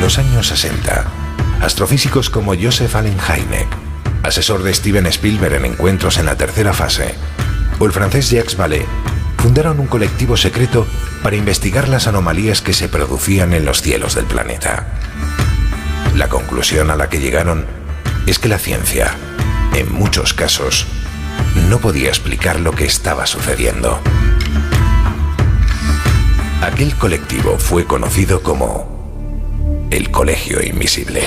los años 60, astrofísicos como Joseph Allen Hynek, asesor de Steven Spielberg en Encuentros en la tercera fase, o el francés Jacques Vallée, fundaron un colectivo secreto para investigar las anomalías que se producían en los cielos del planeta. La conclusión a la que llegaron es que la ciencia, en muchos casos, no podía explicar lo que estaba sucediendo. Aquel colectivo fue conocido como el Colegio Invisible.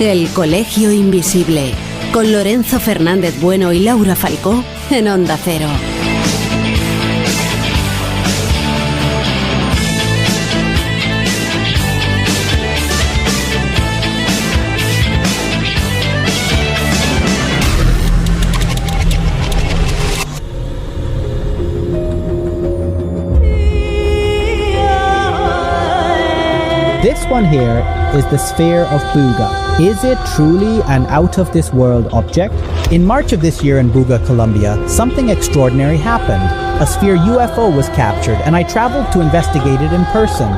El Colegio Invisible, con Lorenzo Fernández Bueno y Laura Falcó en Onda Cero. This one here is the sphere of Buga. Is it truly an out-of-this-world object? In March of this year in Buga, Colombia, something extraordinary happened. A sphere UFO was captured, and I traveled to investigate it in person.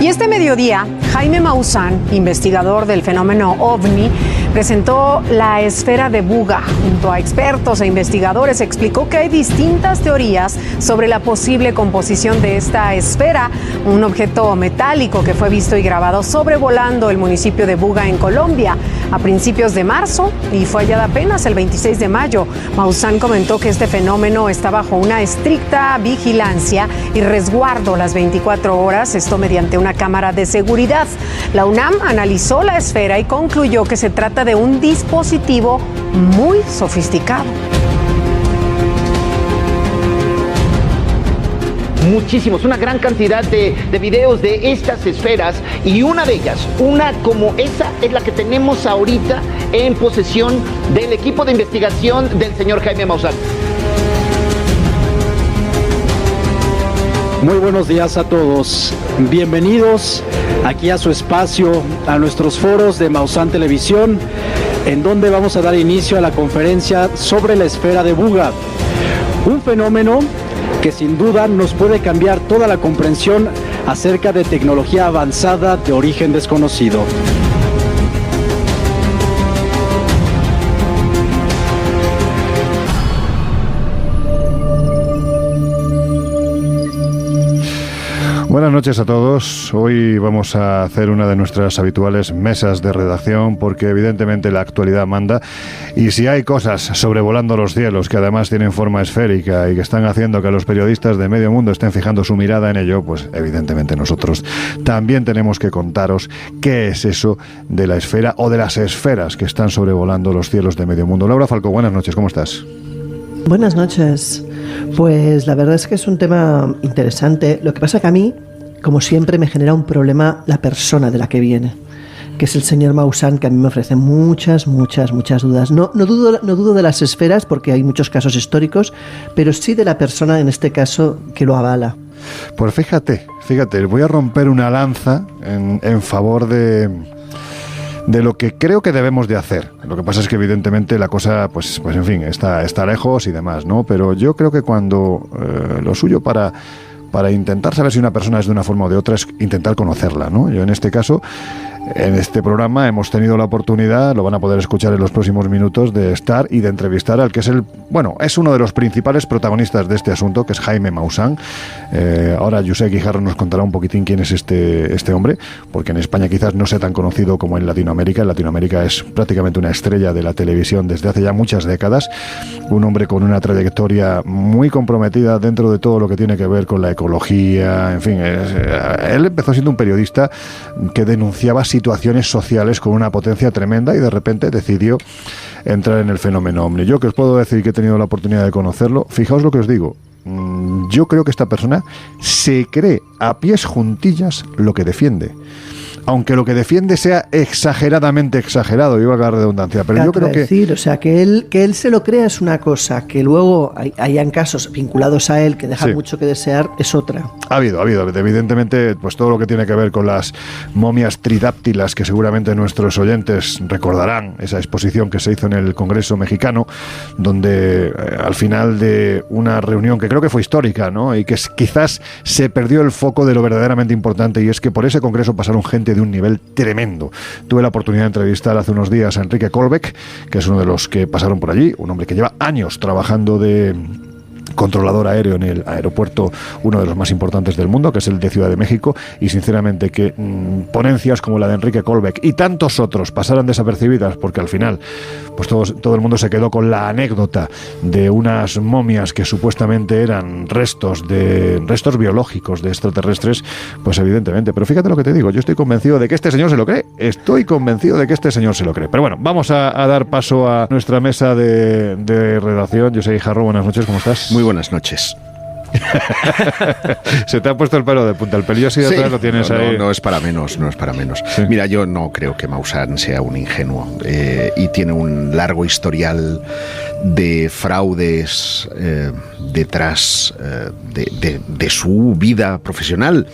Y este mediodía, Jaime Maussan, investigador del fenómeno OVNI, presentó la esfera de Buga. Junto a expertos e investigadores explicó que hay distintas teorías sobre la posible composición de esta esfera, un objeto metálico que fue visto y grabado sobrevolando el municipio de Buga en Colombia a principios de marzo y fue hallada apenas el 26 de mayo. Maussan comentó que este fenómeno está bajo una estricta vigilancia y resguardo las 24 horas, esto mediante una cámara de seguridad. La UNAM analizó la esfera y concluyó que se trata de un dispositivo muy sofisticado. Muchísimos, una gran cantidad de videos de estas esferas, y una de ellas, una como esa, es la que tenemos ahorita en posesión del equipo de investigación del señor Jaime Maussan. Muy buenos días a todos, bienvenidos aquí a su espacio, a nuestros foros de Maussan Televisión, en donde vamos a dar inicio a la conferencia sobre la esfera de Buga, un fenómeno que sin duda nos puede cambiar toda la comprensión acerca de tecnología avanzada de origen desconocido. Buenas noches a todos. Hoy vamos a hacer una de nuestras habituales mesas de redacción porque evidentemente la actualidad manda, y si hay cosas sobrevolando los cielos que además tienen forma esférica y que están haciendo que los periodistas de medio mundo estén fijando su mirada en ello, pues evidentemente nosotros también tenemos que contaros qué es eso de la esfera o de las esferas que están sobrevolando los cielos de medio mundo. Laura Falcó, buenas noches, ¿cómo estás? Buenas noches. Pues la verdad es que es un tema interesante. Lo que pasa que a mí, como siempre, me genera un problema la persona de la que viene, que es el señor Maussan, que a mí me ofrece muchas dudas. No dudo de las esferas, porque hay muchos casos históricos, pero sí de la persona, en este caso, que lo avala. Pues fíjate, voy a romper una lanza en favor de lo que creo que debemos de hacer. Lo que pasa es que evidentemente la cosa, pues en fin, está lejos y demás, ¿no? Pero yo creo que cuando lo suyo para intentar saber si una persona es de una forma o de otra es intentar conocerla, ¿no? Yo en este caso, en este programa hemos tenido la oportunidad, lo van a poder escuchar en los próximos minutos, de estar y de entrevistar al que es uno de los principales protagonistas de este asunto, que es Jaime Maussan. Ahora Josep Guijarro nos contará un poquitín quién es este hombre, porque en España quizás no sea tan conocido como en Latinoamérica. En Latinoamérica es prácticamente una estrella de la televisión desde hace ya muchas décadas, un hombre con una trayectoria muy comprometida dentro de todo lo que tiene que ver con la ecología, en fin. Él empezó siendo un periodista que denunciaba situaciones sociales con una potencia tremenda y de repente decidió entrar en el fenómeno OVNI. Yo que os puedo decir que he tenido la oportunidad de conocerlo, fijaos lo que os digo, yo creo que esta persona se cree a pies juntillas lo que defiende. aunque lo que defiende sea exageradamente exagerado, iba a la redundancia, pero yo creo que... decir, o sea, que él se lo crea es una cosa, que luego hayan casos vinculados a él que dejan mucho que desear es otra. Ha habido, evidentemente, pues todo lo que tiene que ver con las momias tridáptilas, que seguramente nuestros oyentes recordarán, esa exposición que se hizo en el Congreso mexicano, donde al final de una reunión que creo que fue histórica, ¿no? Y que quizás se perdió el foco de lo verdaderamente importante, y es que por ese congreso pasaron gente de un nivel tremendo. Tuve la oportunidad de entrevistar hace unos días a Enrique Colbeck, que es uno de los que pasaron por allí, un hombre que lleva años trabajando de controlador aéreo en el aeropuerto, uno de los más importantes del mundo, que es el de Ciudad de México, y sinceramente que ponencias como la de Enrique Colbeck y tantos otros pasaran desapercibidas, porque al final pues todo el mundo se quedó con la anécdota de unas momias que supuestamente eran restos biológicos de extraterrestres, pues evidentemente, pero fíjate lo que te digo, yo estoy convencido de que este señor se lo cree, pero bueno, vamos a dar paso a nuestra mesa de redacción. José Guijarro, buenas noches, ¿cómo estás? Muy buenas noches. Se te ha puesto el pelo de punta, el pelillo así de atrás lo tienes ahí. No es para menos. Sí. Mira, yo no creo que Maussan sea un ingenuo, y tiene un largo historial de fraudes detrás de su vida profesional.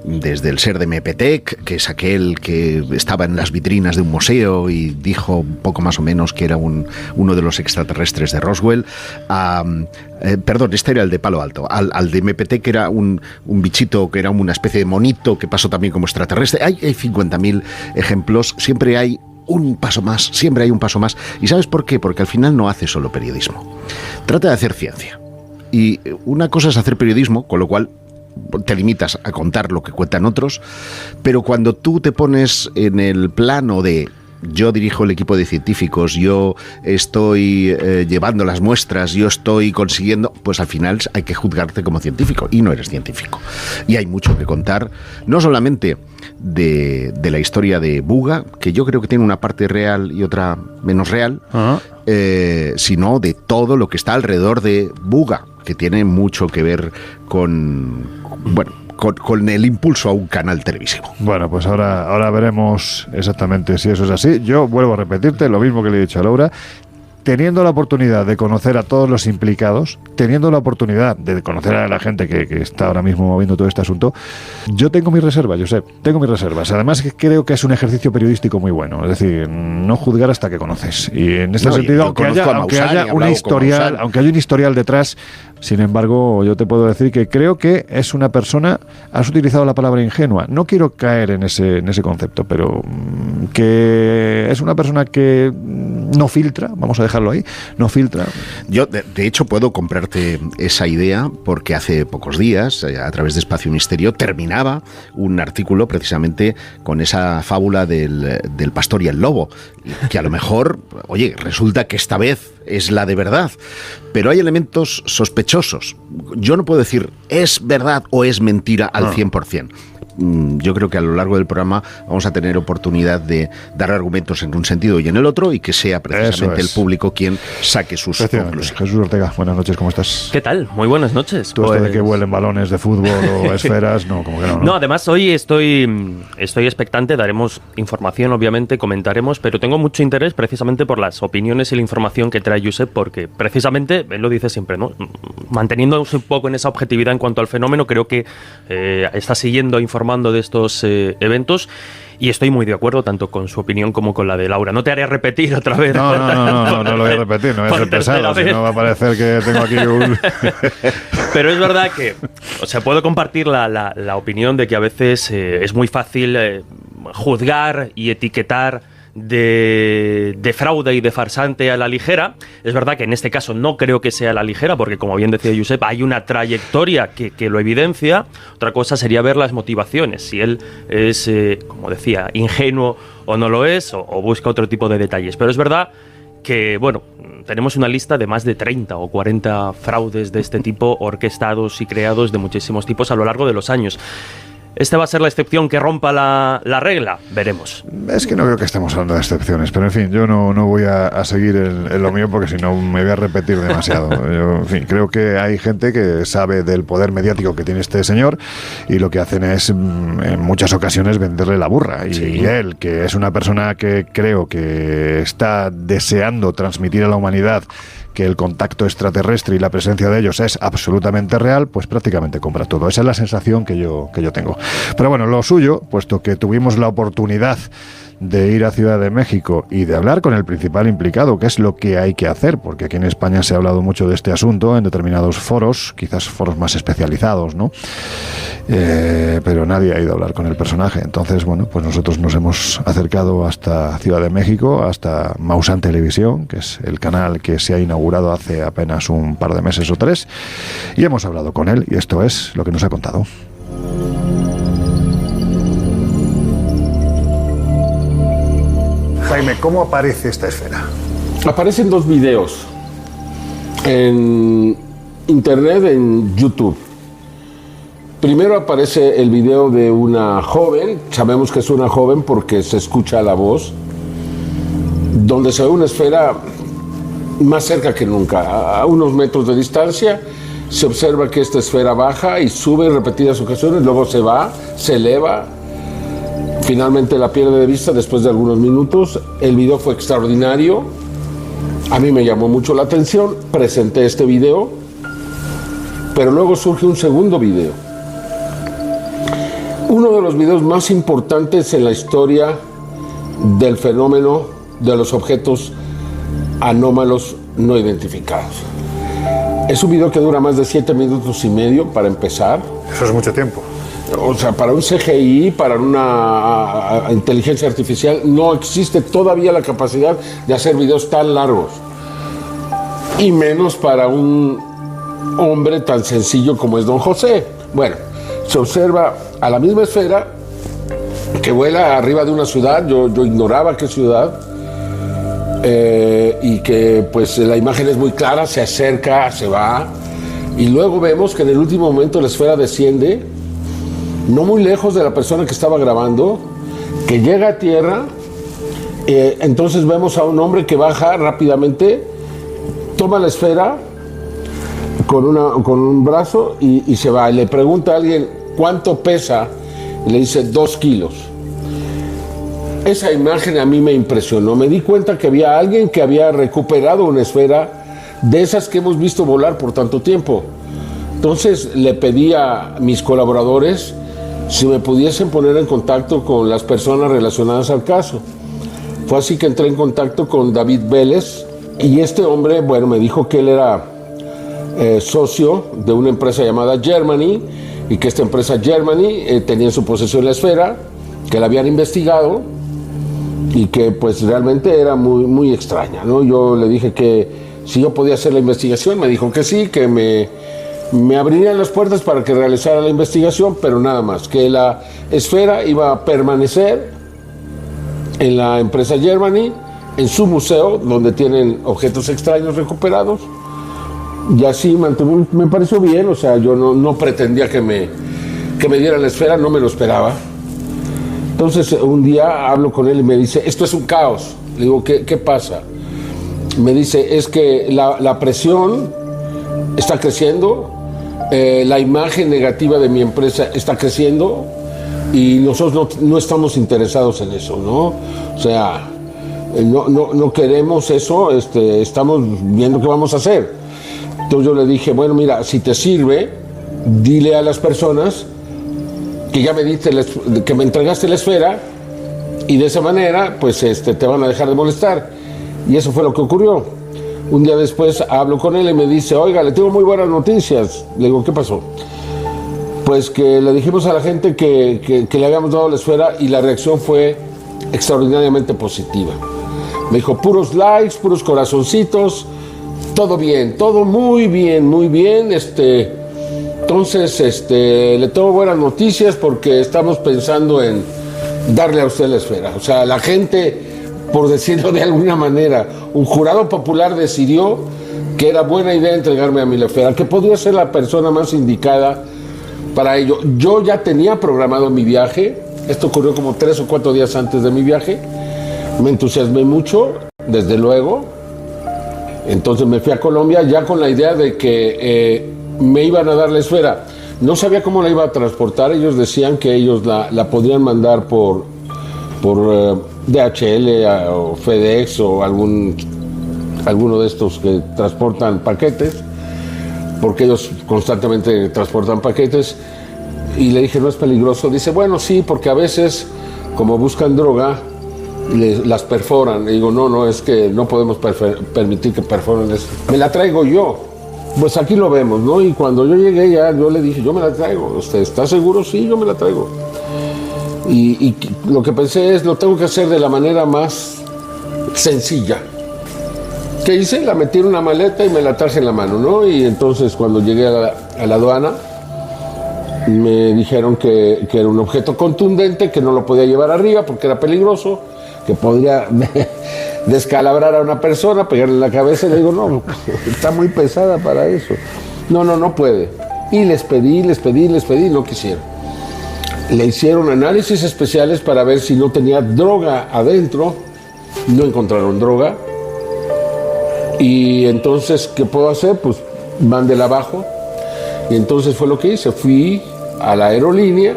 Desde el ser de Mepetec, que es aquel que estaba en las vitrinas de un museo y dijo poco más o menos que era uno de los extraterrestres de Roswell, este era el de Palo Alto, al de Mepetec, que era un bichito, que era una especie de monito que pasó también como extraterrestre. Hay 50.000 ejemplos, siempre hay un paso más. ¿Y sabes por qué? Porque al final no hace solo periodismo, trata de hacer ciencia. Y una cosa es hacer periodismo, con lo cual te limitas a contar lo que cuentan otros, pero cuando tú te pones en el plano de yo dirijo el equipo de científicos, yo estoy llevando las muestras, yo estoy consiguiendo, pues al final hay que juzgarte como científico, y no eres científico. Y hay mucho que contar, no solamente de la historia de Buga, que yo creo que tiene una parte real y otra menos real, sino de todo lo que está alrededor de Buga, que tiene mucho que ver con el impulso a un canal televisivo. Bueno, pues ahora veremos exactamente si eso es así. Yo vuelvo a repetirte lo mismo que le he dicho a Laura. Teniendo la oportunidad de conocer a todos los implicados, teniendo la oportunidad de conocer a la gente que está ahora mismo moviendo todo este asunto, yo tengo mis reservas, Josep, Además, creo que es un ejercicio periodístico muy bueno, es decir, no juzgar hasta que conoces. Y en este sentido, aunque haya un historial detrás, sin embargo, yo te puedo decir que creo que es una persona, has utilizado la palabra ingenua, no quiero caer en ese concepto, pero que es una persona que no filtra, vamos a dejarlo ahí, no filtra. Yo, de hecho, puedo comprarte esa idea porque hace pocos días, a través de Espacio Misterio, terminaba un artículo precisamente con esa fábula del pastor y el lobo, que a lo mejor, oye, resulta que esta vez es la de verdad, pero hay elementos sospechosos. Yo no puedo decir es verdad o es mentira al 100%. Yo creo que a lo largo del programa vamos a tener oportunidad de dar argumentos en un sentido y en el otro, y que sea precisamente el público quien saque sus conclusiones. Jesús Ortega, buenas noches, ¿cómo estás? ¿Qué tal? Muy buenas noches. ¿Tú esto de que vuelen balones de fútbol o esferas? No, como que no. No, además hoy estoy expectante, daremos información, obviamente, comentaremos, pero tengo mucho interés precisamente por las opiniones y la información que trae Josep, porque precisamente, él lo dice siempre, ¿no? Manteniéndose un poco en esa objetividad en cuanto al fenómeno, creo que está siguiendo informando de estos eventos, y estoy muy de acuerdo tanto con su opinión como con la de Laura. No te haré repetir otra vez. No lo voy a repetir, no voy a ser pesado, si no va a parecer que tengo aquí un... Pero es verdad que, o sea, puedo compartir la opinión de que a veces es muy fácil juzgar y etiquetar de fraude y de farsante a la ligera. Es verdad que en este caso no creo que sea a la ligera, porque como bien decía Josep, hay una trayectoria que lo evidencia. Otra cosa sería ver las motivaciones, si él es, como decía, ingenuo o no lo es, o busca otro tipo de detalles. Pero es verdad que, bueno, tenemos una lista de más de 30 o 40 fraudes de este tipo orquestados y creados de muchísimos tipos a lo largo de los años. ¿Este va a ser la excepción que rompa la regla? Veremos. Es que no creo que estemos hablando de excepciones, pero en fin, yo no voy a seguir en lo mío porque si no me voy a repetir demasiado. Yo, en fin, creo que hay gente que sabe del poder mediático que tiene este señor y lo que hacen es en muchas ocasiones venderle la burra. Y él, que es una persona que creo que está deseando transmitir a la humanidad que el contacto extraterrestre y la presencia de ellos es absolutamente real, pues prácticamente compra todo. Esa es la sensación que yo tengo. Pero bueno, lo suyo, puesto que tuvimos la oportunidad de ir a Ciudad de México y de hablar con el principal implicado, que es lo que hay que hacer, porque aquí en España se ha hablado mucho de este asunto en determinados foros, quizás foros más especializados, ¿no? Pero nadie ha ido a hablar con el personaje. Entonces, bueno, pues nosotros nos hemos acercado hasta Ciudad de México, hasta Maussan Televisión, que es el canal que se ha inaugurado hace apenas un par de meses o 3, y hemos hablado con él, y esto es lo que nos ha contado. Jaime, ¿cómo aparece esta esfera? Aparecen 2 videos en internet, en YouTube. Primero aparece el video de una joven, sabemos que es una joven porque se escucha la voz, donde se ve una esfera más cerca que nunca, a unos metros de distancia. Se observa que esta esfera baja y sube en repetidas ocasiones, luego se va, se eleva. Finalmente la pierde de vista después de algunos minutos. El video fue extraordinario. A mí me llamó mucho la atención. Presenté este video. Pero luego surge un segundo video. Uno de los videos más importantes en la historia del fenómeno de los objetos anómalos no identificados. Es un video que dura más de 7 minutos y medio para empezar. Eso es mucho tiempo. O sea, para un CGI, para una inteligencia artificial, no existe todavía la capacidad de hacer videos tan largos. Y menos para un hombre tan sencillo como es Don José. Bueno, se observa a la misma esfera que vuela arriba de una ciudad. Yo ignoraba qué ciudad. Y que pues la imagen es muy clara, se acerca, se va. Y luego vemos que en el último momento la esfera desciende, no muy lejos de la persona que estaba grabando, que llega a tierra. Entonces vemos a un hombre que baja rápidamente, toma la esfera con un brazo y se va. Y le pregunta a alguien cuánto pesa y le dice 2 kilos. Esa imagen a mí me impresionó. Me di cuenta que había alguien que había recuperado una esfera de esas que hemos visto volar por tanto tiempo. Entonces le pedí a mis colaboradores si me pudiesen poner en contacto con las personas relacionadas al caso. Fue así que entré en contacto con David Vélez y este hombre, bueno, me dijo que él era socio de una empresa llamada Germany y que esta empresa Germany tenía en su posesión la esfera, que la habían investigado y que pues realmente era muy, muy extraña, ¿no? Yo le dije que si yo podía hacer la investigación, me dijo que sí, que me abrirían las puertas para que realizara la investigación, pero nada más, que la esfera iba a permanecer en la empresa Germany, en su museo, donde tienen objetos extraños recuperados, y así me pareció bien. O sea, yo no pretendía que me diera la esfera, no me lo esperaba. Entonces un día hablo con él y me dice, esto es un caos. Le digo, ¿qué pasa? Me dice, es que la presión está creciendo, la imagen negativa de mi empresa está creciendo y nosotros no estamos interesados en eso, ¿no? O sea, no queremos eso, estamos viendo qué vamos a hacer. Entonces yo le dije, bueno, mira, si te sirve, dile a las personas que ya me diste, que me entregaste la esfera y de esa manera, pues te van a dejar de molestar. Y eso fue lo que ocurrió. Un día después hablo con él y me dice, oiga, le tengo muy buenas noticias. Le digo, ¿qué pasó? Pues que le dijimos a la gente que le habíamos dado la esfera y la reacción fue extraordinariamente positiva. Me dijo, puros likes, puros corazoncitos, todo bien, todo muy bien, muy bien. Entonces, le tengo buenas noticias porque estamos pensando en darle a usted la esfera. O sea, la gente, por decirlo de alguna manera, un jurado popular decidió que era buena idea entregarme a mí la esfera, que podría ser la persona más indicada para ello. Yo ya tenía programado mi viaje, esto ocurrió como 3 o 4 días antes de mi viaje, me entusiasmé mucho, desde luego, entonces me fui a Colombia ya con la idea de que me iban a dar la esfera. No sabía cómo la iba a transportar, ellos decían que ellos la podrían mandar por DHL o FedEx o alguno de estos que transportan paquetes, porque ellos constantemente transportan paquetes, y le dije, ¿no es peligroso? Dice, bueno, sí, porque a veces, como buscan droga, las perforan. Le digo, no, es que no podemos permitir que perforen eso. Me la traigo yo. Pues aquí lo vemos, ¿no? Y cuando yo llegué ya, yo le dije, yo me la traigo. ¿Usted está seguro? Sí, yo me la traigo. Y lo que pensé es, lo tengo que hacer de la manera más sencilla. ¿Qué hice? La metí en una maleta y me la traje en la mano, ¿no? Y entonces cuando llegué a la aduana, me dijeron que era un objeto contundente, que no lo podía llevar arriba porque era peligroso, que podría descalabrar a una persona, pegarle en la cabeza. Y le digo, no, está muy pesada para eso. No puede. Y les pedí, no quisieron. Le hicieron análisis especiales para ver si no tenía droga adentro. No encontraron droga. Y entonces, ¿qué puedo hacer? Pues mándela abajo. Y entonces fue lo que hice. Fui a la aerolínea,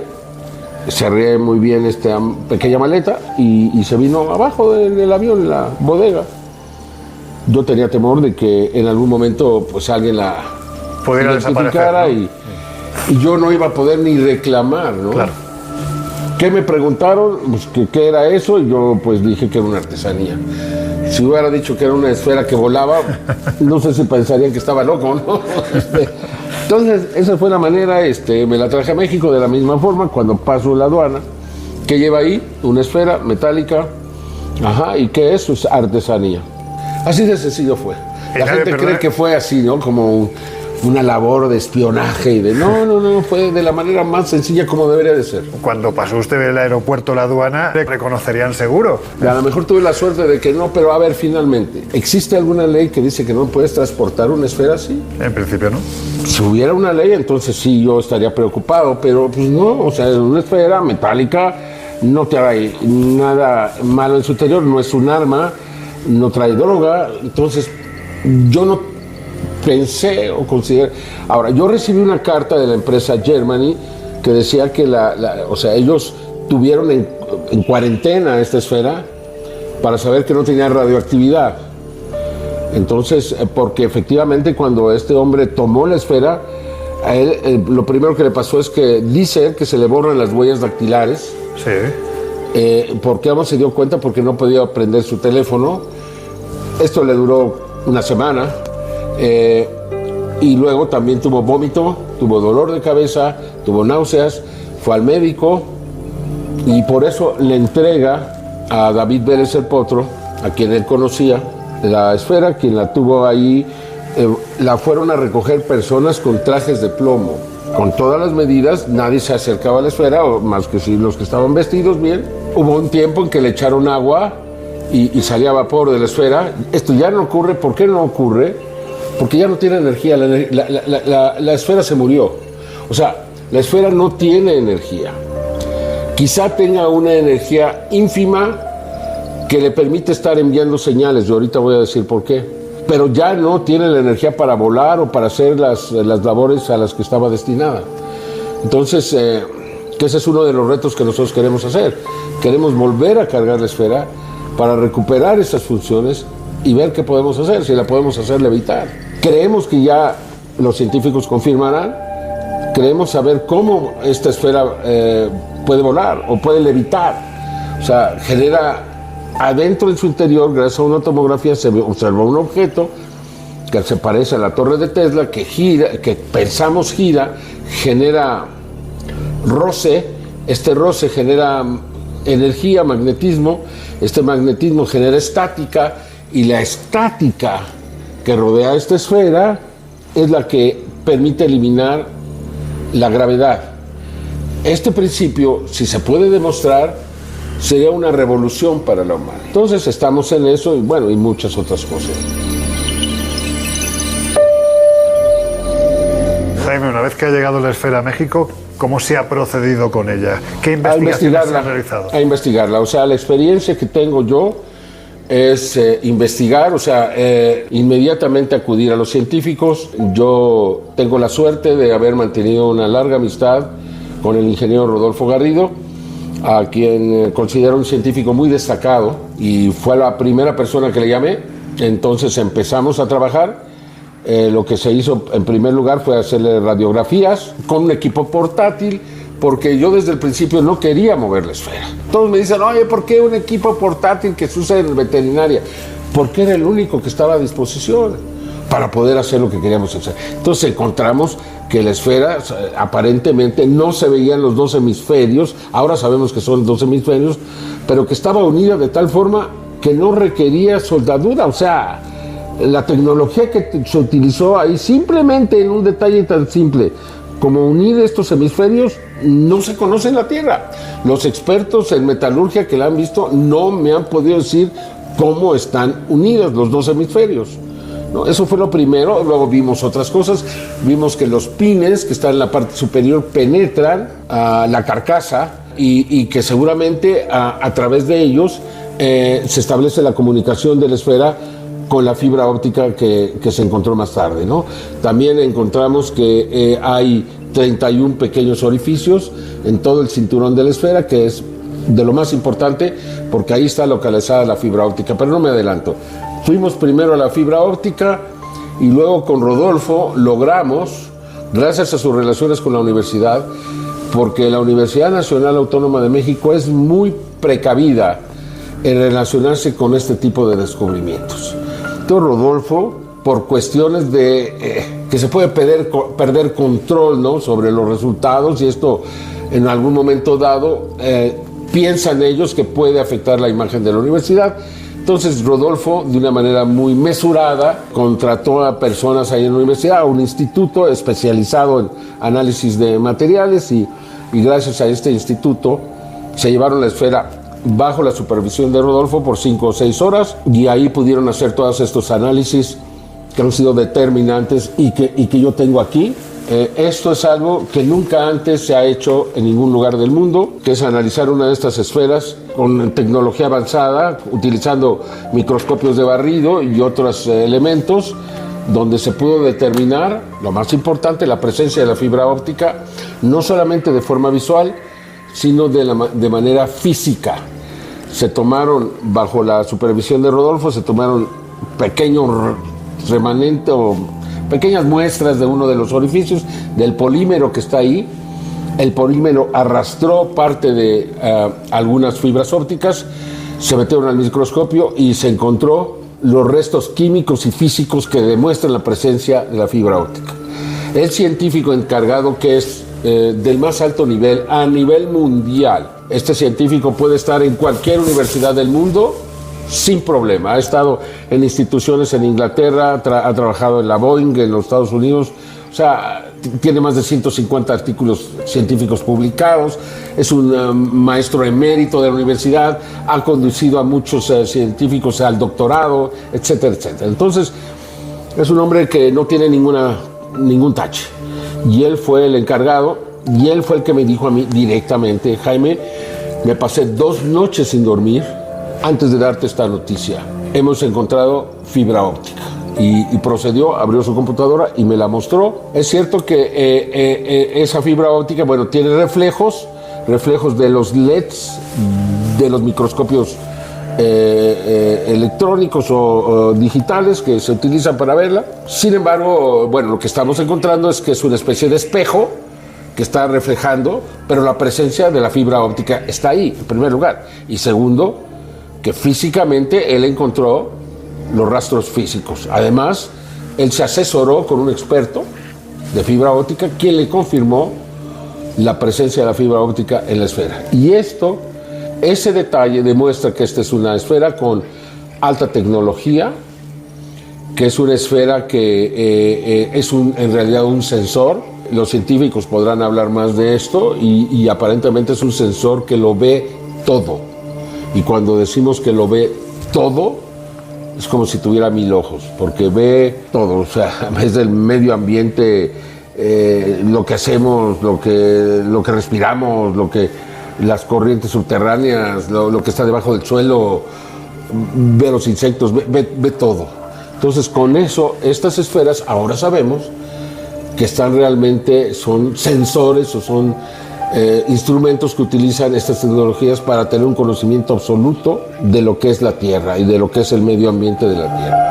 cerré muy bien esta pequeña maleta y se vino abajo del avión, en la bodega. Yo tenía temor de que en algún momento pues alguien la pudiera identificara, ¿no? y yo no iba a poder ni reclamar, ¿no? Claro. ¿Qué me preguntaron? Pues ¿qué era eso? Y yo pues dije que era una artesanía. Si hubiera dicho que era una esfera que volaba, no sé si pensarían que estaba loco, ¿no? Entonces, esa fue la manera, me la traje a México de la misma forma, cuando paso la aduana. ¿Qué lleva ahí? Una esfera metálica. Ajá, ¿y qué es? Es artesanía. Así de sencillo fue. La gente cree que fue así, ¿no? Como una labor de espionaje y de... No, fue de la manera más sencilla como debería de ser. Cuando pasó usted del aeropuerto a la aduana, ¿le reconocerían seguro? A lo mejor tuve la suerte de que no, pero a ver, finalmente, ¿existe alguna ley que dice que no puedes transportar una esfera así? En principio no. Si hubiera una ley, entonces sí, yo estaría preocupado, pero pues no, o sea, es una esfera metálica, no trae nada malo en su interior, no es un arma, no trae droga, entonces yo no pensé o consideré. Ahora, yo recibí una carta de la empresa Germany que decía que o sea, ellos tuvieron en cuarentena esta esfera para saber que no tenía radioactividad. Entonces, porque efectivamente cuando este hombre tomó la esfera, a él lo primero que le pasó es que dice que se le borran las huellas dactilares. Sí. ¿Por qué se dio cuenta? Porque no podía prender su teléfono. Esto le duró una semana. Y luego también tuvo vómito, tuvo dolor de cabeza, tuvo náuseas, fue al médico y por eso le entrega a David Vélez el Potro, a quien él conocía, la esfera, quien la tuvo ahí. La fueron a recoger personas con trajes de plomo, con todas las medidas. Nadie se acercaba a la esfera, más que si los que estaban vestidos bien. Hubo un tiempo en que le echaron agua y salía vapor de la esfera. Esto ya no ocurre. ¿Por qué no ocurre? Porque ya no tiene energía, la esfera se murió. O sea, la esfera no tiene energía. Quizá tenga una energía ínfima que le permite estar enviando señales. Yo ahorita voy a decir por qué. Pero ya no tiene la energía para volar o para hacer las labores a las que estaba destinada. Entonces, que ese es uno de los retos que nosotros queremos hacer. Queremos volver a cargar la esfera para recuperar esas funciones y ver qué podemos hacer, si la podemos hacer levitar. Creemos que ya los científicos confirmarán, creemos saber cómo esta esfera puede volar o puede levitar. O sea, genera adentro en su interior, gracias a una tomografía, se observa un objeto que se parece a la torre de Tesla, que gira, que pensamos gira, genera roce, este roce genera energía, magnetismo, este magnetismo genera estática, y la estática que rodea esta esfera es la que permite eliminar la gravedad. Este principio, si se puede demostrar, sería una revolución para la humanidad. Entonces estamos en eso y bueno, y muchas otras cosas. Jaime, una vez que ha llegado la esfera a México, ¿cómo se ha procedido con ella? ¿Qué investigaciones se han realizado? A investigarla. O sea, la experiencia que tengo yo es investigar, o sea, inmediatamente acudir a los científicos. Yo tengo la suerte de haber mantenido una larga amistad con el ingeniero Rodolfo Garrido, a quien considero un científico muy destacado, y fue la primera persona que le llamé. Entonces empezamos a trabajar. Lo que se hizo en primer lugar fue hacerle radiografías con un equipo portátil, porque yo desde el principio no quería mover la esfera. Todos me dicen, oye, ¿por qué un equipo portátil que se usa en veterinaria? Porque era el único que estaba a disposición para poder hacer lo que queríamos hacer. Entonces encontramos que la esfera aparentemente no se veían los dos hemisferios, ahora sabemos que son dos hemisferios, pero que estaba unida de tal forma que no requería soldadura. O sea, la tecnología que se utilizó ahí, simplemente en un detalle tan simple como unir estos hemisferios, no se conoce en la Tierra. Los expertos en metalurgia que la han visto no me han podido decir cómo están unidos los dos hemisferios. ¿No? Eso fue lo primero. Luego vimos otras cosas. Vimos que los pines que están en la parte superior penetran a la carcasa y que seguramente a través de ellos se establece la comunicación de la esfera con la fibra óptica que se encontró más tarde, ¿no? También encontramos que hay 31 pequeños orificios en todo el cinturón de la esfera, que es de lo más importante porque ahí está localizada la fibra óptica, pero no me adelanto. Fuimos primero a la fibra óptica y luego con Rodolfo logramos, gracias a sus relaciones con la universidad, porque la Universidad Nacional Autónoma de México es muy precavida en relacionarse con este tipo de descubrimientos. Entonces Rodolfo, por cuestiones de que se puede perder control, ¿no?, sobre los resultados, y esto en algún momento dado piensan ellos que puede afectar la imagen de la universidad. Entonces Rodolfo, de una manera muy mesurada, contrató a personas ahí en la universidad, a un instituto especializado en análisis de materiales, y gracias a este instituto se llevaron la esfera bajo la supervisión de Rodolfo por 5 o 6 horas, y ahí pudieron hacer todos estos análisis que han sido determinantes y que yo tengo aquí. Esto es algo que nunca antes se ha hecho en ningún lugar del mundo, que es analizar una de estas esferas con tecnología avanzada, utilizando microscopios de barrido y otros elementos, donde se pudo determinar, lo más importante, la presencia de la fibra óptica, no solamente de forma visual, sino de manera física. Se tomaron, bajo la supervisión de Rodolfo, se tomaron pequeños remanentes o pequeñas muestras de uno de los orificios, del polímero que está ahí. El polímero arrastró parte de algunas fibras ópticas, se metieron al microscopio y se encontró los restos químicos y físicos que demuestran la presencia de la fibra óptica. El científico encargado, que es del más alto nivel, a nivel mundial, este científico puede estar en cualquier universidad del mundo sin problema. Ha estado en instituciones en Inglaterra, ha trabajado en la Boeing en los Estados Unidos, o sea, tiene más de 150 artículos científicos publicados, es un maestro emérito de la universidad, ha conducido a muchos científicos al doctorado, etcétera, etcétera. Entonces, es un hombre que no tiene ningún tache. Y él fue el encargado, y él fue el que me dijo a mí directamente: Jaime, me pasé 2 noches sin dormir antes de darte esta noticia. Hemos encontrado fibra óptica. Y procedió, abrió su computadora y me la mostró. Es cierto que esa fibra óptica, bueno, tiene reflejos de los LEDs, de los microscopios electrónicos o digitales que se utilizan para verla. Sin embargo, bueno, lo que estamos encontrando es que es una especie de espejo que está reflejando, pero la presencia de la fibra óptica está ahí, en primer lugar. Y segundo, que físicamente él encontró los rastros físicos. Además, él se asesoró con un experto de fibra óptica, quien le confirmó la presencia de la fibra óptica en la esfera. Y ese detalle demuestra que esta es una esfera con alta tecnología, que es una esfera que es en realidad un sensor. Los científicos podrán hablar más de esto, y aparentemente es un sensor que lo ve todo. Y cuando decimos que lo ve todo, es como si tuviera 1000 ojos, porque ve todo, o sea, es del medio ambiente lo que hacemos, lo que respiramos, las corrientes subterráneas, lo que está debajo del suelo, ve los insectos, ve todo. Entonces, con eso, estas esferas ahora sabemos que son sensores o son instrumentos que utilizan estas tecnologías para tener un conocimiento absoluto de lo que es la Tierra y de lo que es el medio ambiente de la Tierra.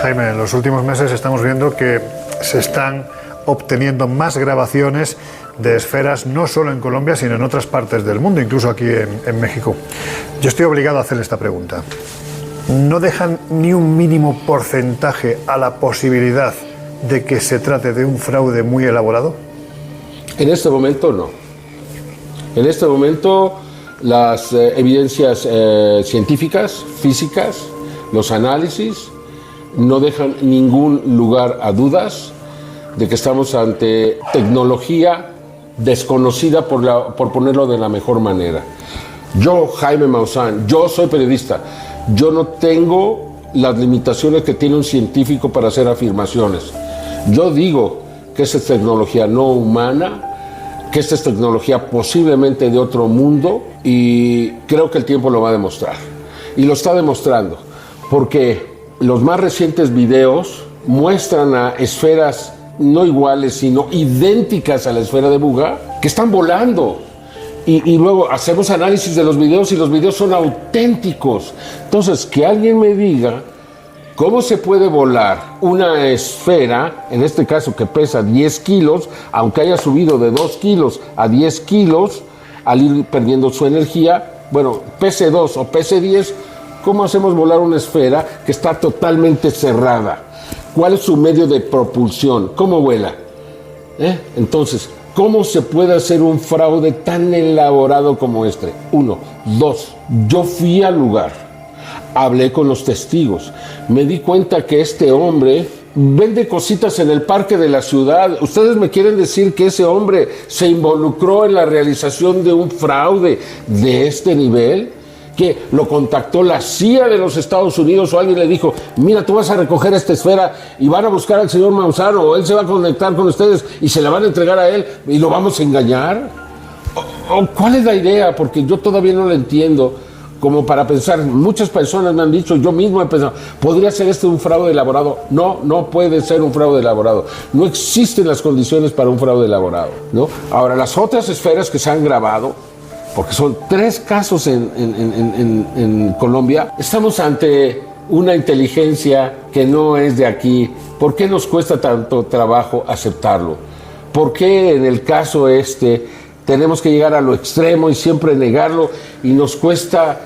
Jaime, en los últimos meses estamos viendo que se están obteniendo más grabaciones de esferas no solo en Colombia, sino en otras partes del mundo, incluso aquí en México. Yo estoy obligado a hacerle esta pregunta. ¿No dejan ni un mínimo porcentaje a la posibilidad de que se trate de un fraude muy elaborado? En este momento no. En este momento las evidencias científicas, físicas, los análisis no dejan ningún lugar a dudas de que estamos ante tecnología desconocida, por ponerlo de la mejor manera. Yo, Jaime Maussan, yo soy periodista, yo no tengo las limitaciones que tiene un científico para hacer afirmaciones. Yo digo que esta es tecnología no humana, que esta es tecnología posiblemente de otro mundo, y creo que el tiempo lo va a demostrar. Y lo está demostrando, porque los más recientes videos muestran a esferas no iguales, sino idénticas a la esfera de Buga, que están volando. Y luego hacemos análisis de los videos y los videos son auténticos. Entonces, que alguien me diga cómo se puede volar una esfera, en este caso que pesa 10 kilos, aunque haya subido de 2 kilos a 10 kilos, al ir perdiendo su energía, bueno, pese 2 o pese 10, ¿cómo hacemos volar una esfera que está totalmente cerrada? ¿Cuál es su medio de propulsión? ¿Cómo vuela? Entonces, ¿cómo se puede hacer un fraude tan elaborado como este? 1. 2. Yo fui al lugar, hablé con los testigos, me di cuenta que este hombre vende cositas en el parque de la ciudad. ¿Ustedes me quieren decir que ese hombre se involucró en la realización de un fraude de este nivel? Que lo contactó la CIA de los Estados Unidos, o alguien le dijo, mira, tú vas a recoger esta esfera y van a buscar al señor Maussan, o él se va a conectar con ustedes y se la van a entregar a él y lo vamos a engañar. ¿Cuál es la idea? Porque yo todavía no la entiendo, como para pensar. Muchas personas me han dicho, yo mismo he pensado, ¿podría ser este un fraude elaborado? No, no puede ser un fraude elaborado. No existen las condiciones para un fraude elaborado, ¿no? Ahora, las otras esferas que se han grabado, porque son 3 casos en Colombia, estamos ante una inteligencia que no es de aquí. ¿Por qué nos cuesta tanto trabajo aceptarlo? ¿Por qué en el caso tenemos que llegar a lo extremo y siempre negarlo, y nos cuesta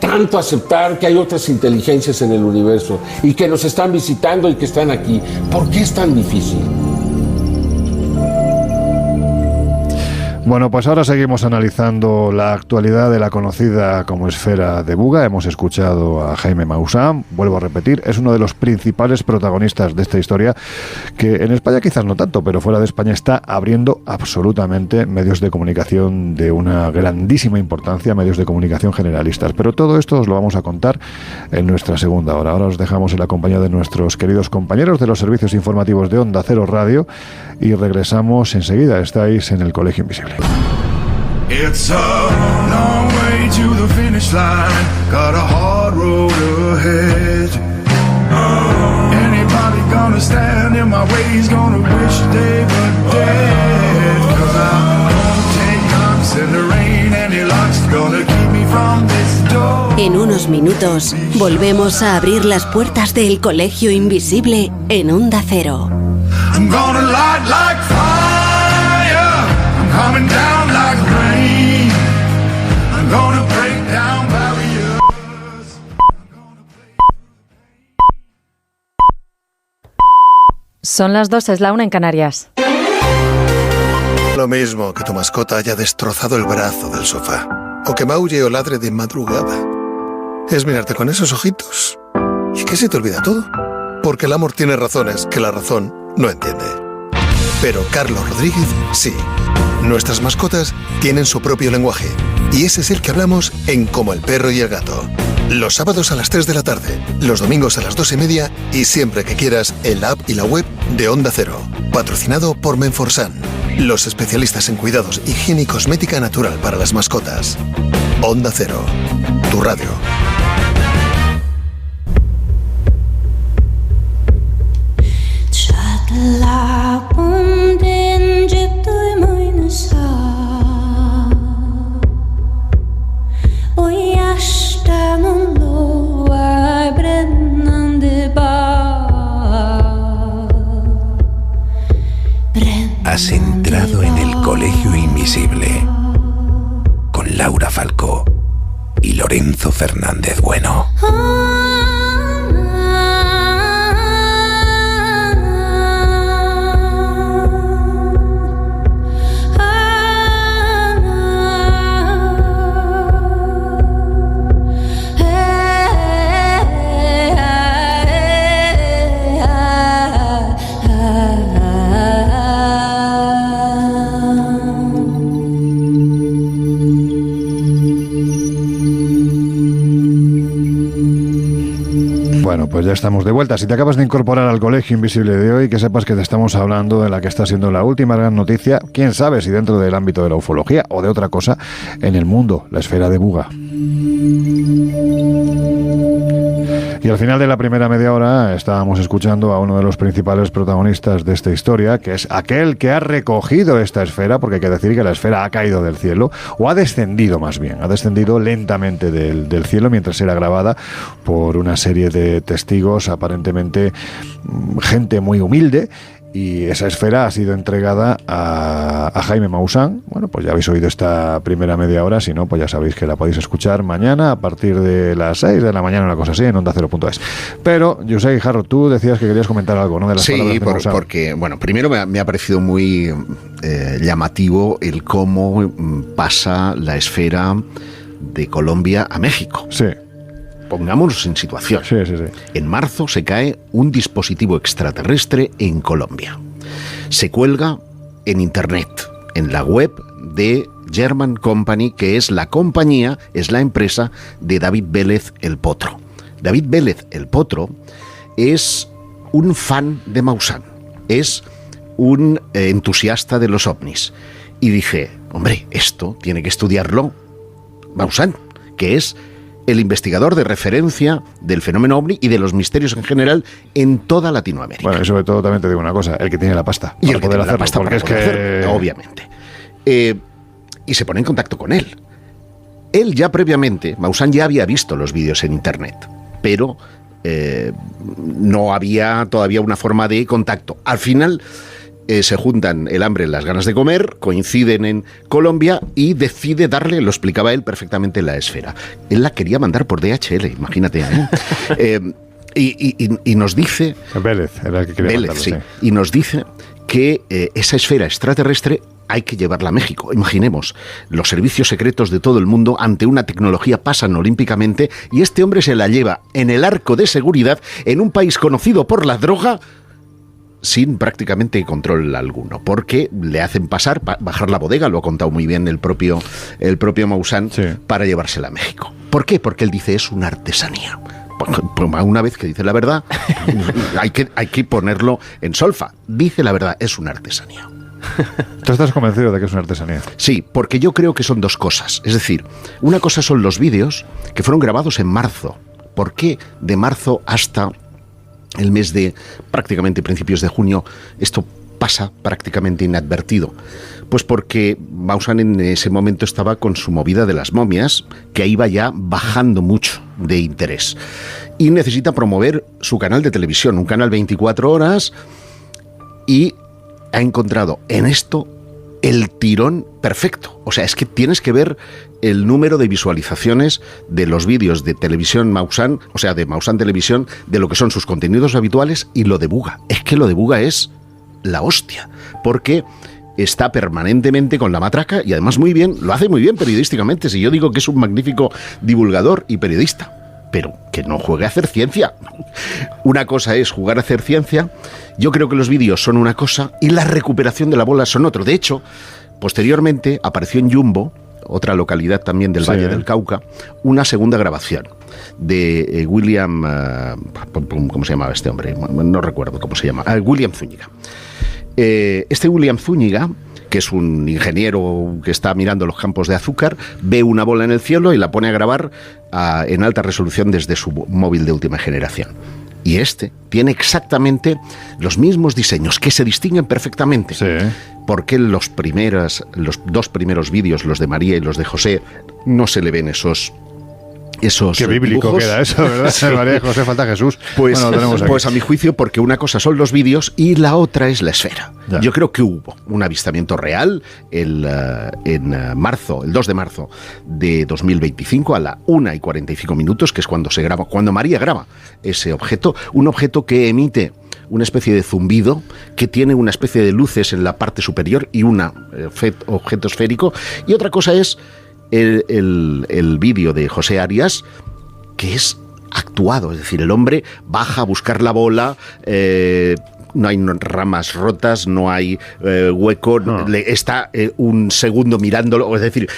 tanto aceptar que hay otras inteligencias en el universo y que nos están visitando y que están aquí? ¿Por qué es tan difícil? Bueno, pues ahora seguimos analizando la actualidad de la conocida como esfera de Buga. Hemos escuchado a Jaime Maussan, vuelvo a repetir, es uno de los principales protagonistas de esta historia, que en España quizás no tanto, pero fuera de España está abriendo absolutamente medios de comunicación de una grandísima importancia, medios de comunicación generalistas. Pero todo esto os lo vamos a contar en nuestra segunda hora. Ahora os dejamos en la compañía de nuestros queridos compañeros de los servicios informativos de Onda Cero Radio y regresamos enseguida. Estáis en el Colegio Invisible. It's a long way to the finish line, got a hard road ahead. Anybody gonna stand in my way is gonna wish they were dead. 'Cause I'm gonna take knocks in the rain, any luck's gonna keep me from this door. En unos minutos volvemos a abrir las puertas del Colegio Invisible en Onda Cero. I'm gonna light like fire, I'm coming down like rain, I'm gonna break down barriers. Son las 2, es la 1 en Canarias. Lo mismo que tu mascota haya destrozado el brazo del sofá, o que maulle o ladre de madrugada. Es mirarte con esos ojitos y que se te olvida todo. Porque el amor tiene razones que la razón no entiende. Pero Carlos Rodríguez sí. Nuestras mascotas tienen su propio lenguaje, y ese es el que hablamos en Como el perro y el gato. Los sábados a las 3 de la tarde, los domingos a las 2:30 y siempre que quieras en la app y la web de Onda Cero. Patrocinado por Menforsan, los especialistas en cuidados, higiene y cosmética natural para las mascotas. Onda Cero, tu radio. Has entrado en el Colegio Invisible con Laura Falcó y Lorenzo Fernández Bueno. Bueno, pues ya estamos de vuelta. Si te acabas de incorporar al Colegio Invisible de hoy, que sepas que te estamos hablando de la que está siendo la última gran noticia, quién sabe si dentro del ámbito de la ufología o de otra cosa, en el mundo, la esfera de Buga. Y al final de la primera media hora estábamos escuchando a uno de los principales protagonistas de esta historia, que es aquel que ha recogido esta esfera, porque hay que decir que la esfera ha caído del cielo, o ha descendido más bien, ha descendido lentamente del cielo mientras era grabada por una serie de testigos, aparentemente gente muy humilde. Y esa esfera ha sido entregada a Jaime Maussan. Bueno, pues ya habéis oído esta primera media hora. Si no, pues ya sabéis que la podéis escuchar mañana a partir de las 6 de la mañana, una cosa así, en OndaCero.es. Pero, José Guijarro, tú decías que querías comentar algo, ¿no? De las palabras de Maussan. Porque, bueno, primero me ha parecido muy llamativo el cómo pasa la esfera de Colombia a México. Sí. Pongámonos en situación. Sí. En marzo se cae un dispositivo extraterrestre en Colombia. Se cuelga en Internet, en la web de German Company, que es la compañía, es la empresa de David Vélez el Potro. David Vélez el Potro es un fan de Maussan, es un entusiasta de los ovnis. Y dije, hombre, esto tiene que estudiarlo Maussan, que es el investigador de referencia del fenómeno ovni y de los misterios en general en toda Latinoamérica. Bueno, y sobre todo también te digo una cosa, el que tiene la pasta. Y el que tiene la pasta para poder hacerlo, obviamente. Y se pone en contacto con él. Él ya previamente, Maussan ya había visto los vídeos en Internet, pero no había todavía una forma de contacto. Al final se juntan el hambre y las ganas de comer, coinciden en Colombia y decide darle, lo explicaba él perfectamente, la esfera. Él la quería mandar por DHL, imagínate. Y nos dice... Vélez era el que quería mandarlo, sí. Y nos dice que esa esfera extraterrestre hay que llevarla a México. Imaginemos, los servicios secretos de todo el mundo ante una tecnología pasan olímpicamente y este hombre se la lleva en el arco de seguridad en un país conocido por la droga, sin prácticamente control alguno, porque le hacen pasar, bajar la bodega, lo ha contado muy bien el propio Maussan, sí, para llevársela a México. ¿Por qué? Porque él dice es una artesanía. Una vez que dice la verdad, hay que ponerlo en solfa. Dice la verdad, es una artesanía. ¿Tú estás convencido de que es una artesanía? Sí, porque yo creo que son dos cosas. Es decir, una cosa son los vídeos que fueron grabados en marzo. ¿Por qué de marzo hasta el mes de prácticamente principios de junio esto pasa prácticamente inadvertido? Pues porque Maussan en ese momento estaba con su movida de las momias, que iba ya bajando mucho de interés. Y necesita promover su canal de televisión, un canal 24 horas, y ha encontrado en esto el tirón perfecto. O sea, es que tienes que ver el número de visualizaciones de los vídeos de televisión Maussan, o sea, de Maussan Televisión, de lo que son sus contenidos habituales y lo de Buga. Es que lo de Buga es la hostia, porque está permanentemente con la matraca y además muy bien, lo hace muy bien periodísticamente. Si yo digo que es un magnífico divulgador y periodista, pero que no juegue a hacer ciencia. Una cosa es jugar a hacer ciencia, yo creo que los vídeos son una cosa y la recuperación de la bola son otro. De hecho, posteriormente apareció en Jumbo otra localidad también del Valle del Cauca, una segunda grabación de William... ¿cómo se llamaba este hombre? No recuerdo cómo se llama. William Zúñiga. Este William Zúñiga, que es un ingeniero que está mirando los campos de azúcar, ve una bola en el cielo y la pone a grabar en alta resolución desde su móvil de última generación. Y este tiene exactamente los mismos diseños, que se distinguen perfectamente. Porque los dos primeros vídeos, los de María y los de José, no se le ven esos Qué bíblico dibujos. Queda eso, ¿verdad? Sí. María José, falta Jesús. Pues, bueno, tenemos aquí. Pues a mi juicio, porque una cosa son los vídeos y la otra es la esfera. Ya. Yo creo que hubo un avistamiento real en marzo, el 2 de marzo de 2025 a la 1:45, que es cuando se graba, cuando María graba ese objeto, un objeto que emite una especie de zumbido, que tiene una especie de luces en la parte superior y un objeto esférico. Y otra cosa es el vídeo de José Arias, que es actuado, es decir, el hombre baja a buscar la bola, no hay ramas rotas, no hay hueco, está un segundo mirándolo, es decir,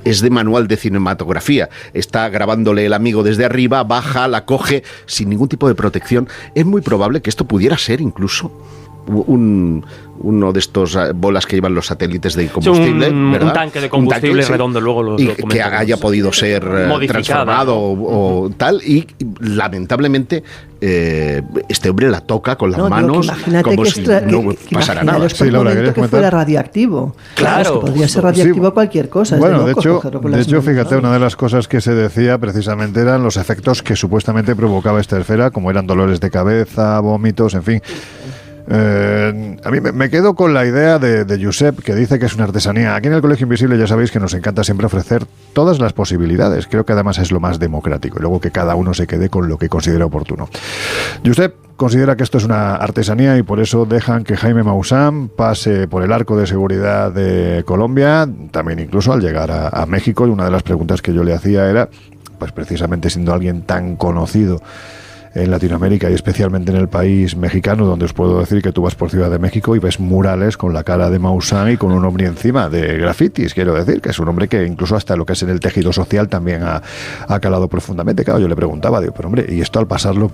es de manual de cinematografía, está grabándole el amigo desde arriba, baja, la coge sin ningún tipo de protección. Es muy probable que esto pudiera ser incluso uno de estos bolas que llevan los satélites de combustible, ¿verdad? Un tanque de combustible redondo, luego y que haya podido ser transformado o tal, y lamentablemente este hombre la toca con las manos como si no pasara nada. Que fuera radioactivo. Claro, que podría ser radioactivo cualquier cosa. Bueno, de hecho, fíjate, una de las cosas que se decía precisamente eran los efectos que supuestamente provocaba esta esfera, como eran dolores de cabeza, vómitos, en fin. A mí me quedo con la idea de Josep, que dice que es una artesanía. Aquí en el Colegio Invisible ya sabéis que nos encanta siempre ofrecer todas las posibilidades. Creo que además es lo más democrático, y luego que cada uno se quede con lo que considere oportuno. Josep considera que esto es una artesanía y por eso dejan que Jaime Maussan pase por el arco de seguridad de Colombia, también incluso al llegar a México. Y una de las preguntas que yo le hacía era, pues precisamente siendo alguien tan conocido en Latinoamérica y especialmente en el país mexicano, donde os puedo decir que tú vas por Ciudad de México y ves murales con la cara de Maussan y con un ovni encima de grafitis, quiero decir, que es un hombre que incluso hasta lo que es en el tejido social también ha calado profundamente. Claro, yo le preguntaba, digo, pero hombre, y esto al pasarlo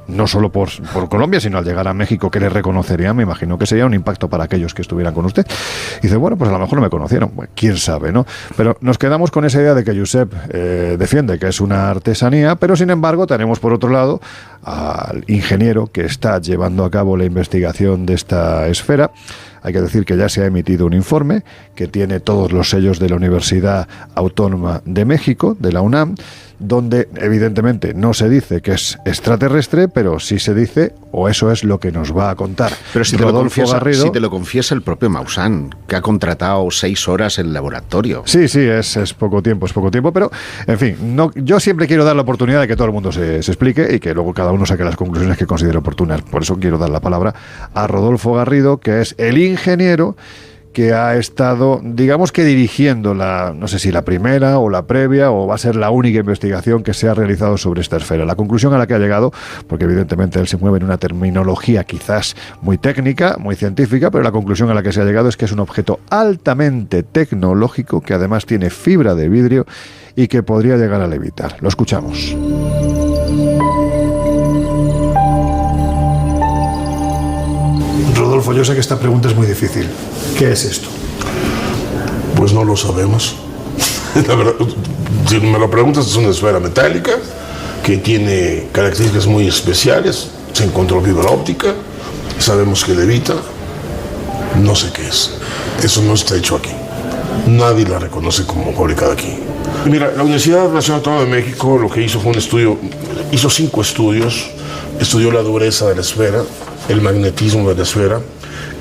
no solo por Colombia, sino al llegar a México, ¿qué le reconocerían? Me imagino que sería un impacto para aquellos que estuvieran con usted. Y dice, bueno, pues a lo mejor no me conocieron, bueno, quién sabe, ¿no? Pero nos quedamos con esa idea de que Josep defiende que es una artesanía, pero sin embargo tenemos por otro lado al ingeniero que está llevando a cabo la investigación de esta esfera. Hay que decir que ya se ha emitido un informe que tiene todos los sellos de la Universidad Autónoma de México, de la UNAM, donde evidentemente no se dice que es extraterrestre, pero sí se dice, o eso es lo que nos va a contar. Pero si te lo confiesa el propio Maussan, que ha contratado 6 horas el laboratorio. Sí, es poco tiempo, pero en fin, yo siempre quiero dar la oportunidad de que todo el mundo se explique y que luego cada uno saque las conclusiones que considere oportunas. Por eso quiero dar la palabra a Rodolfo Garrido, que es el ingeniero que ha estado, digamos que dirigiendo no sé si la primera o la previa, o va a ser la única investigación que se ha realizado sobre esta esfera. La conclusión a la que ha llegado, porque evidentemente él se mueve en una terminología quizás muy técnica, muy científica, pero la conclusión a la que se ha llegado es que es un objeto altamente tecnológico, que además tiene fibra de vidrio y que podría llegar a levitar. Lo escuchamos. Rodolfo, yo sé que esta pregunta es muy difícil. ¿Qué es esto? Pues no lo sabemos. La verdad, si me lo preguntas, es una esfera metálica que tiene características muy especiales. Se encontró fibra óptica, sabemos que levita. No sé qué es. Eso no está hecho aquí. Nadie la reconoce como fabricada aquí. Mira, la Universidad Nacional Autónoma de México lo que hizo fue un estudio, hizo 5 estudios, estudió la dureza de la esfera, el magnetismo de la esfera,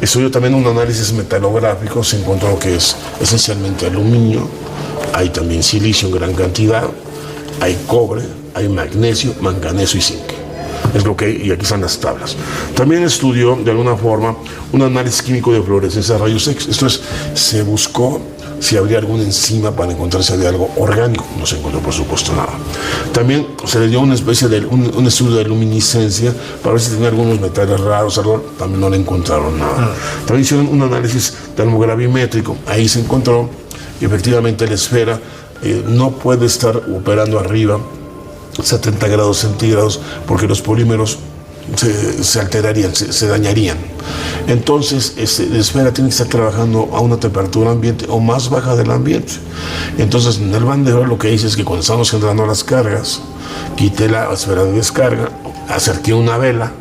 estudió también un análisis metalográfico, se encontró que es esencialmente aluminio, hay también silicio en gran cantidad, hay cobre, hay magnesio, manganeso y zinc. Es lo que hay, y aquí están las tablas. También estudió de alguna forma un análisis químico de fluorescencia de rayos X. Esto es, se buscó si habría alguna enzima para encontrar si había algo orgánico. No se encontró, por supuesto, nada. También se le dio una especie de un estudio de luminiscencia para ver si tenía algunos metales raros, también no le encontraron nada. También hicieron un análisis termogravimétrico, ahí se encontró y efectivamente la esfera no puede estar operando arriba 70 grados centígrados porque los polímeros se alterarían, se dañarían. Entonces, la esfera tiene que estar trabajando a una temperatura ambiente o más baja del ambiente. Entonces, en el bandero lo que hice es que cuando estamos generando las cargas, quité la esfera de descarga, acerqué una vela,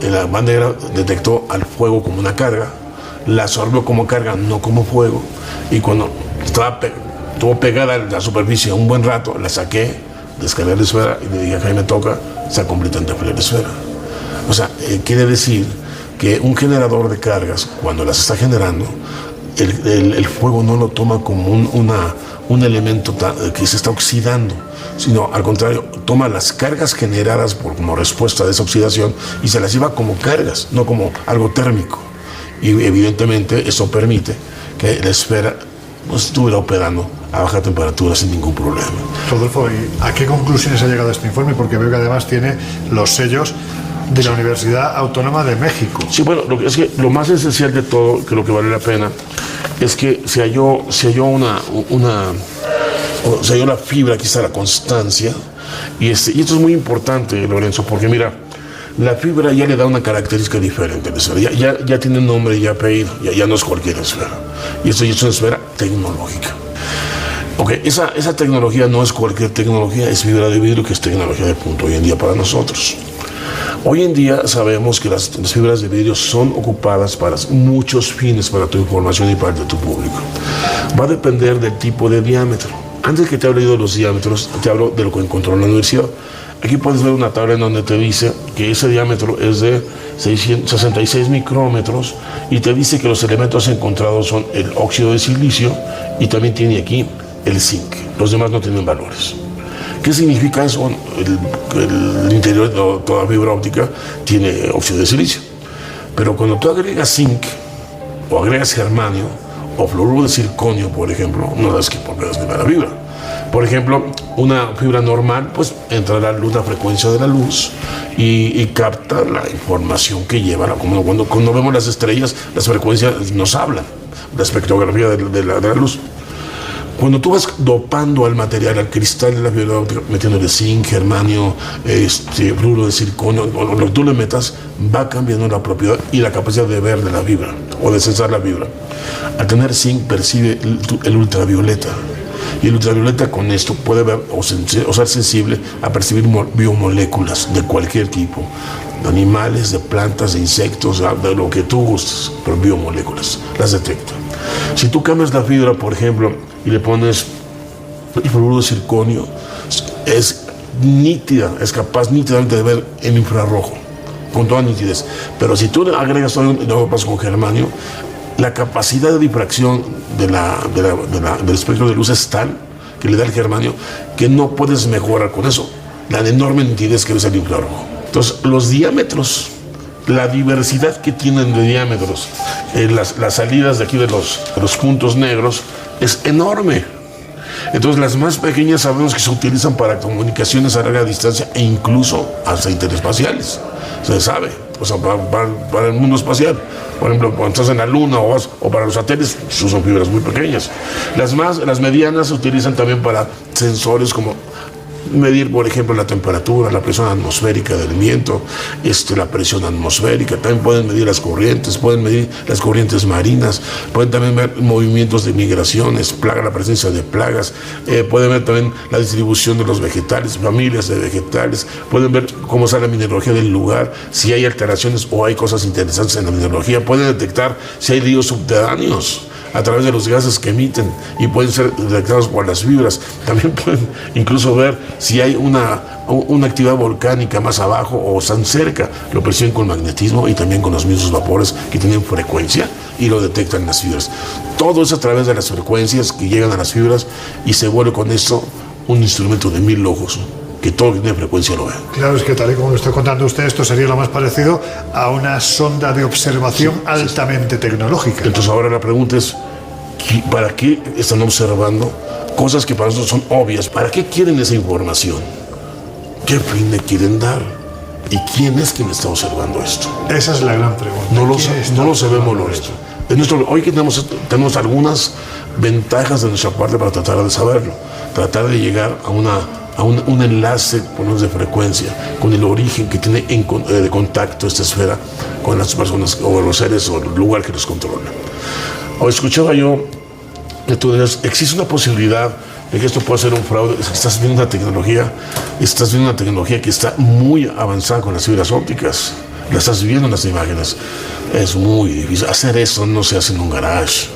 la bandera detectó al fuego como una carga, la absorbió como carga, no como fuego, y cuando estuvo pegada a la superficie un buen rato, la saqué, descargué la esfera y le dije a Jaime Toca, se completamente fría la esfera. O sea, quiere decir que un generador de cargas, cuando las está generando, el fuego no lo toma como un elemento que se está oxidando, sino al contrario, toma las cargas generadas como respuesta de esa oxidación y se las lleva como cargas, no como algo térmico. Y evidentemente eso permite que la esfera estuviera operando a baja temperatura sin ningún problema. Rodolfo, ¿y a qué conclusiones ha llegado este informe? Porque veo que además tiene los sellos de la Universidad Autónoma de México. Sí, bueno, lo más esencial de todo, que lo que vale la pena, es que se halló la fibra, aquí está la constancia, y esto es muy importante, Lorenzo, porque mira, la fibra ya le da una característica diferente a la esfera, ya tiene nombre y apellido, ya no es cualquier esfera, y esto ya es una esfera tecnológica. Ok, esa tecnología no es cualquier tecnología, es fibra de vidrio, que es tecnología de punta hoy en día para nosotros. Hoy en día sabemos que las fibras de vidrio son ocupadas para muchos fines, para tu información y para tu público. Va a depender del tipo de diámetro. Antes que te hable de los diámetros, te hablo de lo que encontró en la universidad. Aquí puedes ver una tabla en donde te dice que ese diámetro es de 66 micrómetros y te dice que los elementos encontrados son el óxido de silicio y también tiene aquí el zinc. Los demás no tienen valores. ¿Qué significa eso? El interior de toda fibra óptica tiene óxido de silicio. Pero cuando tú agregas zinc, o agregas germanio, o fluoruro de circonio, por ejemplo, no das que pegas ni la fibra. Por ejemplo, una fibra normal, pues entra la luz, la frecuencia de la luz, y capta la información que lleva. Como cuando vemos las estrellas, las frecuencias nos hablan, la espectrografía de la luz. Cuando tú vas dopando al material, al cristal de la fibra óptica, metiéndole zinc, germanio, fluoruro de circonio, o lo que tú le metas, va cambiando la propiedad y la capacidad de ver de la fibra o de sensar la fibra. Al tener zinc percibe el ultravioleta, y el ultravioleta con esto puede ver o ser sensible a percibir biomoléculas de cualquier tipo, de animales, de plantas, de insectos, de lo que tú gustes, pero biomoléculas, las detecta. Si tú cambias la fibra, por ejemplo, y le pones el fluoruro de circonio, es nítida, es capaz nítidamente de ver en infrarrojo, con toda nitidez. Pero si tú agregas todo y luego pasas con germanio, la capacidad de difracción del espectro de luz es tal que le da el germanio que no puedes mejorar con eso, la enorme nitidez que es el infrarrojo. Entonces, los diámetros, la diversidad que tienen de diámetros, las salidas de aquí de los puntos negros, es enorme. Entonces, las más pequeñas sabemos que se utilizan para comunicaciones a larga distancia e incluso hasta interespaciales. Se sabe, o sea, para el mundo espacial. Por ejemplo, cuando estás en la Luna o para los satélites, son fibras muy pequeñas. Las medianas se utilizan también para sensores como medir, por ejemplo, la temperatura, la presión atmosférica del viento, la presión atmosférica. También pueden medir las corrientes, pueden medir las corrientes marinas, pueden también ver movimientos de migraciones, la presencia de plagas, pueden ver también la distribución de los vegetales, familias de vegetales, pueden ver cómo está la mineralogía del lugar, si hay alteraciones o hay cosas interesantes en la mineralogía, pueden detectar si hay ríos subterráneos a través de los gases que emiten y pueden ser detectados por las fibras. También pueden incluso ver si hay una actividad volcánica más abajo o tan cerca. Lo perciben con magnetismo y también con los mismos vapores que tienen frecuencia y lo detectan en las fibras. Todo es a través de las frecuencias que llegan a las fibras y se vuelve con esto un instrumento de 1000 ojos, que todo lo que tiene frecuencia lo ve. Claro, es que tal y como lo está contando usted, esto sería lo más parecido a una sonda de observación altamente tecnológica. Entonces ahora la pregunta es, ¿para qué están observando cosas que para nosotros son obvias? ¿Para qué quieren esa información? ¿Qué fin le quieren dar? ¿Y quién es quien está observando esto? Esa es la gran pregunta. No lo sabemos, Lorenzo. Hoy que tenemos ventajas de nuestra parte para tratar de saberlo, tratar de llegar a un enlace de frecuencia con el origen que tiene de contacto esta esfera con las personas o los seres o el lugar que los controla. O escuchaba yo que tú dices, existe una posibilidad de que esto pueda ser un fraude. Estás viendo una tecnología que está muy avanzada con las fibras ópticas. La estás viendo en las imágenes. Es muy difícil. Hacer eso no se hace en un garage.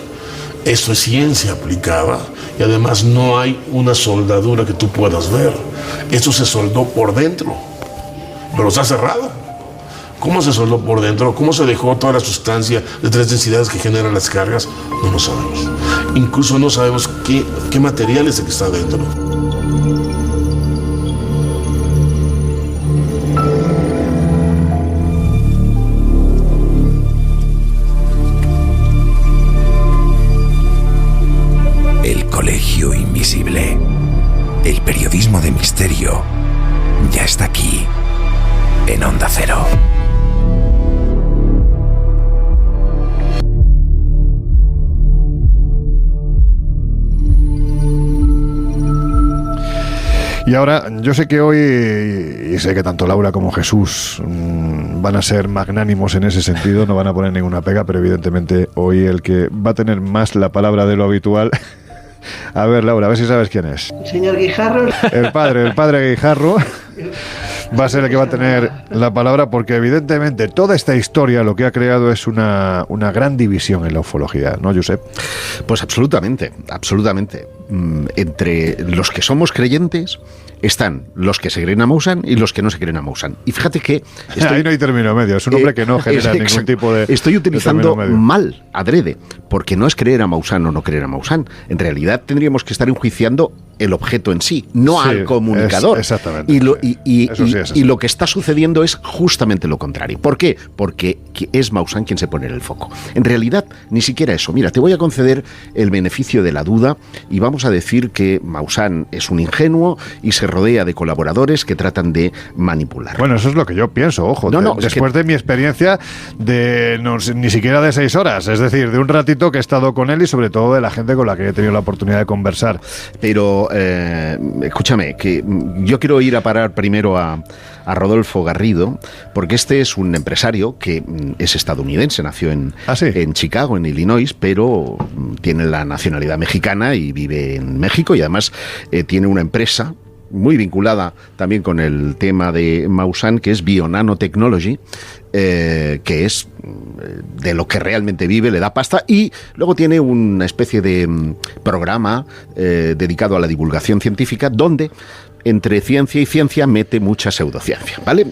Esto es ciencia aplicada y además no hay una soldadura que tú puedas ver. Esto se soldó por dentro, pero está cerrado. ¿Cómo se soldó por dentro? ¿Cómo se dejó toda la sustancia de 3 densidades que generan las cargas? No lo sabemos. Incluso no sabemos qué material es el que está dentro. El Colegio Invisible. El periodismo de misterio ya está aquí, en Onda Cero. Y ahora, yo sé que hoy, y sé que tanto Laura como Jesús van a ser magnánimos en ese sentido, no van a poner ninguna pega, pero evidentemente hoy el que va a tener más la palabra de lo habitual. A ver, Laura, a ver si sabes quién es. Señor Guijarro. El padre Guijarro va a ser el que va a tener la palabra, porque evidentemente toda esta historia lo que ha creado es una gran división en la ufología, ¿no, Josep? Pues absolutamente. Entre los que somos creyentes están los que se creen a Maussan y los que no se creen a Maussan. Y fíjate que... Ahí no hay término medio, es un hombre que no genera ningún tipo de... Estoy utilizando mal, adrede, porque no es creer a Maussan o no creer a Maussan. En realidad tendríamos que estar enjuiciando el objeto en sí, no al comunicador. Exactamente. Y lo que está sucediendo es justamente lo contrario. ¿Por qué? Porque es Maussan quien se pone en el foco. En realidad, ni siquiera eso. Mira, te voy a conceder el beneficio de la duda y vamos a decir que Maussan es un ingenuo y se rodea de colaboradores que tratan de manipular. Bueno, eso es lo que yo pienso, ojo. Después de mi experiencia de ni siquiera de 6 horas, es decir, de un ratito que he estado con él y sobre todo de la gente con la que he tenido la oportunidad de conversar. Pero escúchame, que yo quiero ir a parar primero a Rodolfo Garrido, porque este es un empresario que es estadounidense, nació en Chicago, en Illinois, pero tiene la nacionalidad mexicana y vive en México, y además tiene una empresa muy vinculada también con el tema de Maussan, que es Bionanotechnology, que es de lo que realmente vive, le da pasta, y luego tiene una especie de programa dedicado a la divulgación científica, donde entre ciencia y ciencia mete mucha pseudociencia, ¿vale?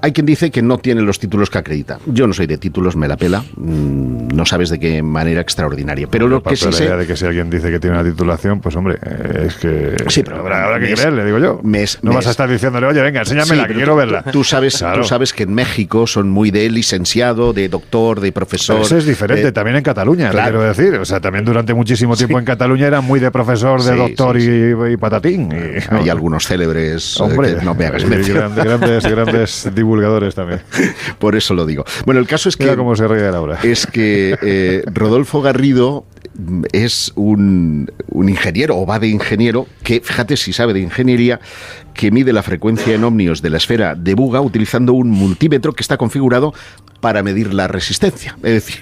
Hay quien dice que no tiene los títulos que acredita. Yo no soy de títulos, me la pela. No sabes de qué manera extraordinaria. Pero lo que sí sé... La idea de que si alguien dice que tiene una titulación, pues hombre, es que... Sí, pero habrá que creerle, digo yo. No vas a estar diciéndole, oye, venga, enséñamela, que quiero verla. Tú sabes que en México son muy de licenciado, de doctor, de profesor... Pero eso es diferente, también en Cataluña, quiero decir. O sea, también durante muchísimo tiempo en Cataluña era muy de profesor, de doctor y patatín. Hay algunos célebres, que no me hagas mención. Grandes divulgadores también. Por eso lo digo. Bueno, el caso es que... Mira cómo se ríe Laura. Es que Rodolfo Garrido es un ingeniero, o va de ingeniero, que, fíjate si sabe de ingeniería, que mide la frecuencia en ohmios de la esfera de Buga utilizando un multímetro que está configurado para medir la resistencia. Es decir,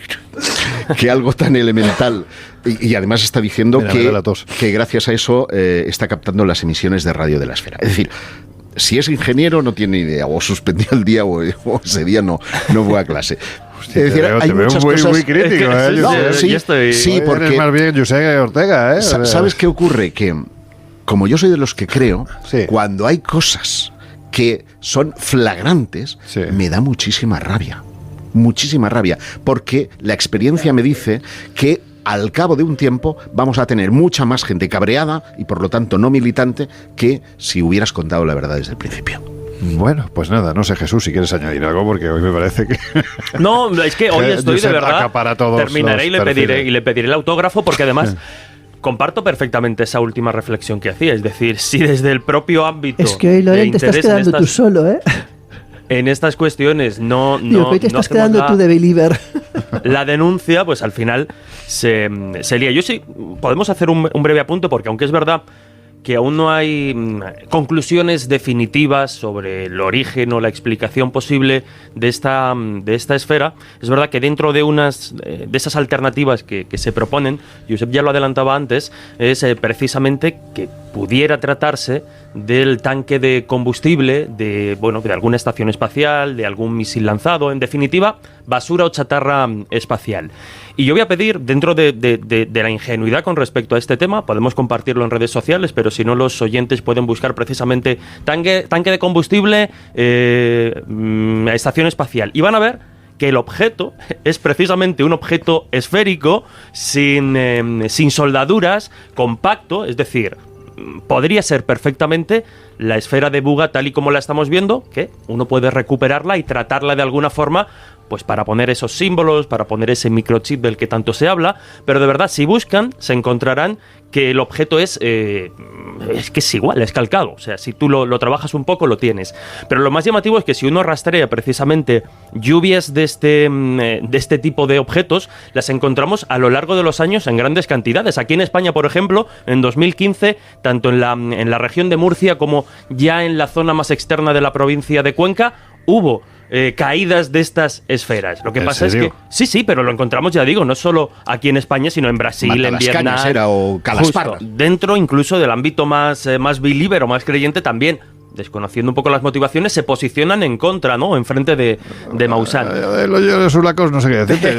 que algo tan elemental... Y además está diciendo que gracias a eso está captando las emisiones de radio de la esfera. Es decir... Si es ingeniero no tiene idea, o suspendió el día o ese día no fue a clase. Hostia, es decir, hay muchas cosas muy crítico, sí, porque más bien José Ortega, ¿sabes qué ocurre? Que como yo soy de los que creo, cuando hay cosas que son flagrantes, me da muchísima rabia, porque la experiencia me dice que al cabo de un tiempo vamos a tener mucha más gente cabreada y por lo tanto no militante que si hubieras contado la verdad desde el principio. Bueno, pues nada, no sé, Jesús, si quieres añadir algo, porque hoy me parece que... No, es que hoy estoy de verdad... Terminaré y le pediré el autógrafo, porque además... Comparto perfectamente esa última reflexión que hacía, es decir, si desde el propio ámbito... Es que hoy, Loren, te estás quedando tú solo, ¿eh? En estas cuestiones no hoy te estás quedando tú de believer. La denuncia, pues al final se lía. Yo sí, podemos hacer un breve apunte, porque aunque es verdad que aún no hay conclusiones definitivas sobre el origen o la explicación posible de esta esfera, es verdad que dentro de de esas alternativas que se proponen, Josep ya lo adelantaba antes, es precisamente que pudiera tratarse del tanque de combustible de alguna estación espacial, de algún misil lanzado, en definitiva, basura o chatarra espacial. Y yo voy a pedir, dentro de la ingenuidad con respecto a este tema, podemos compartirlo en redes sociales, pero si no, los oyentes pueden buscar precisamente tanque de combustible, estación espacial, y van a ver que el objeto es precisamente un objeto esférico, sin soldaduras, compacto, es decir, podría ser perfectamente la esfera de Buga tal y como la estamos viendo, que uno puede recuperarla y tratarla de alguna forma, pues para poner esos símbolos, para poner ese microchip del que tanto se habla, pero de verdad, si buscan, se encontrarán que el objeto es que es igual, es calcado. O sea, si tú lo trabajas un poco, lo tienes. Pero lo más llamativo es que si uno rastrea precisamente lluvias de este tipo de objetos, las encontramos a lo largo de los años en grandes cantidades. Aquí en España, por ejemplo, en 2015, tanto en la región de Murcia como ya en la zona más externa de la provincia de Cuenca, hubo caídas de estas esferas. Lo que pasa es que sí, pero lo encontramos, ya digo, no solo aquí en España, sino en Brasil, en Vietnam, o Calasparra. Dentro incluso del ámbito más believer o más creyente también. Desconociendo un poco las motivaciones, se posicionan en contra, ¿no? En frente de Maussan. Los sulacos no sé qué decirte.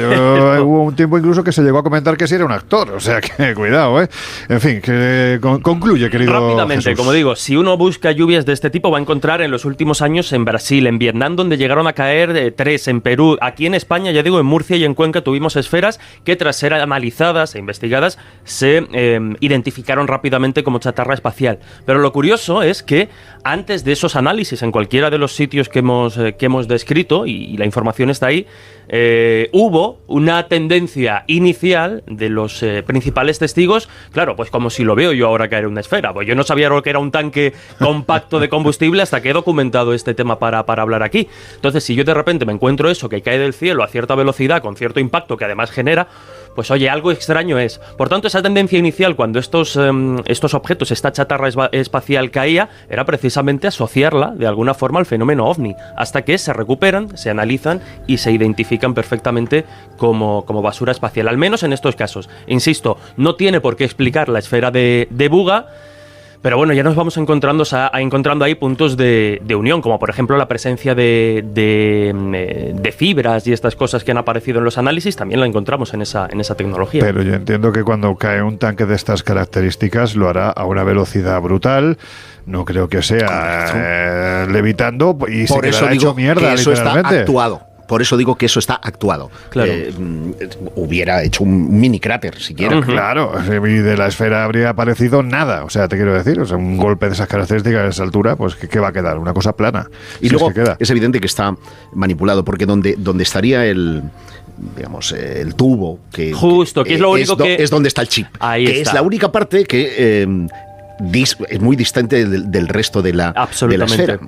Hubo un tiempo incluso que se llegó a comentar que sí era un actor. O sea, que cuidado, ¿eh? En fin, que concluye, querido Rápidamente, Jesús. como digo, si uno busca lluvias de este tipo, va a encontrar en los últimos años en Brasil, en Vietnam, donde llegaron a caer 3, en Perú. Aquí en España, ya digo, en Murcia y en Cuenca tuvimos esferas que, tras ser analizadas e investigadas, se identificaron rápidamente como chatarra espacial. Pero lo curioso es que antes de esos análisis, en cualquiera de los sitios que hemos descrito, y la información está ahí, hubo una tendencia inicial de los principales testigos, claro, pues como si lo veo yo ahora caer una esfera. Pues yo no sabía lo que era un tanque compacto de combustible hasta que he documentado este tema para hablar aquí. Entonces, si yo de repente me encuentro eso que cae del cielo a cierta velocidad, con cierto impacto que además genera, pues oye, algo extraño es. Por tanto, esa tendencia inicial cuando estos objetos, esta chatarra espacial caía, era precisamente asociarla de alguna forma al fenómeno OVNI, hasta que se recuperan, se analizan y se identifican perfectamente como basura espacial, al menos en estos casos. Insisto, no tiene por qué explicar la esfera de Buga, pero bueno, ya nos vamos encontrando ahí puntos de unión, como por ejemplo la presencia de fibras y estas cosas que han aparecido en los análisis, también la encontramos en esa tecnología. Pero yo entiendo que cuando cae un tanque de estas características lo hará a una velocidad brutal. No creo que sea levitando y por se eso quedará digo hecho mierda, que eso literalmente. está actuado. Por eso digo que eso está actuado. Claro. Hubiera hecho un mini cráter, siquiera. Claro, y de la esfera habría aparecido nada. O sea, te quiero decir, o sea, un golpe de esas características a esa altura, pues ¿qué va a quedar? Una cosa plana. Y si luego es que queda. es evidente que está manipulado, porque donde estaría el tubo, que es lo único es donde está el chip. Ahí que está. Es la única parte que es muy distante del resto de la esfera.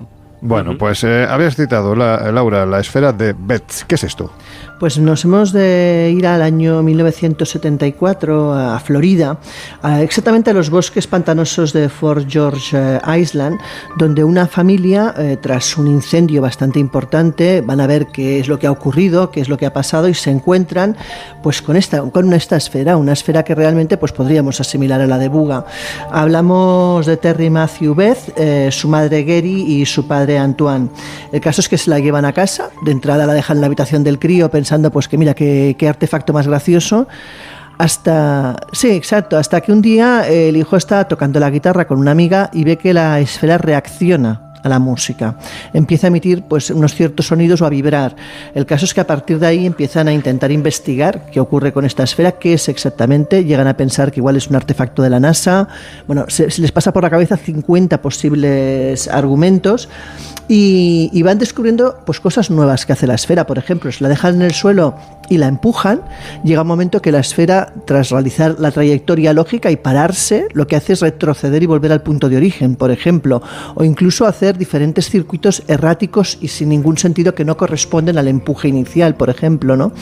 Bueno, pues habías citado, Laura, la esfera de Betz. ¿Qué es esto? Pues nos hemos de ir al año 1974 a Florida, exactamente a los bosques pantanosos de Fort George Island, donde una familia, tras un incendio bastante importante, van a ver qué es lo que ha ocurrido, qué es lo que ha pasado, y se encuentran pues con esta esfera, una esfera que realmente pues podríamos asimilar a la de Buga. Hablamos de Terry Matthew Beth, su madre Gary y su padre Antoine. El caso es que se la llevan a casa, de entrada la dejan en la habitación del crío pensando pues que mira, qué artefacto más gracioso, hasta que un día el hijo está tocando la guitarra con una amiga y ve que la esfera reacciona a la música, empieza a emitir pues unos ciertos sonidos o a vibrar. El caso es que a partir de ahí empiezan a intentar investigar qué ocurre con esta esfera, qué es exactamente, llegan a pensar que igual es un artefacto de la NASA. Bueno, se les pasa por la cabeza 50 posibles argumentos y van descubriendo pues cosas nuevas que hace la esfera. Por ejemplo, si la dejan en el suelo y la empujan, llega un momento que la esfera, tras realizar la trayectoria lógica y pararse, lo que hace es retroceder y volver al punto de origen, por ejemplo, o incluso hacer hacer diferentes circuitos erráticos y sin ningún sentido que no corresponden al empuje inicial, por ejemplo, ¿no?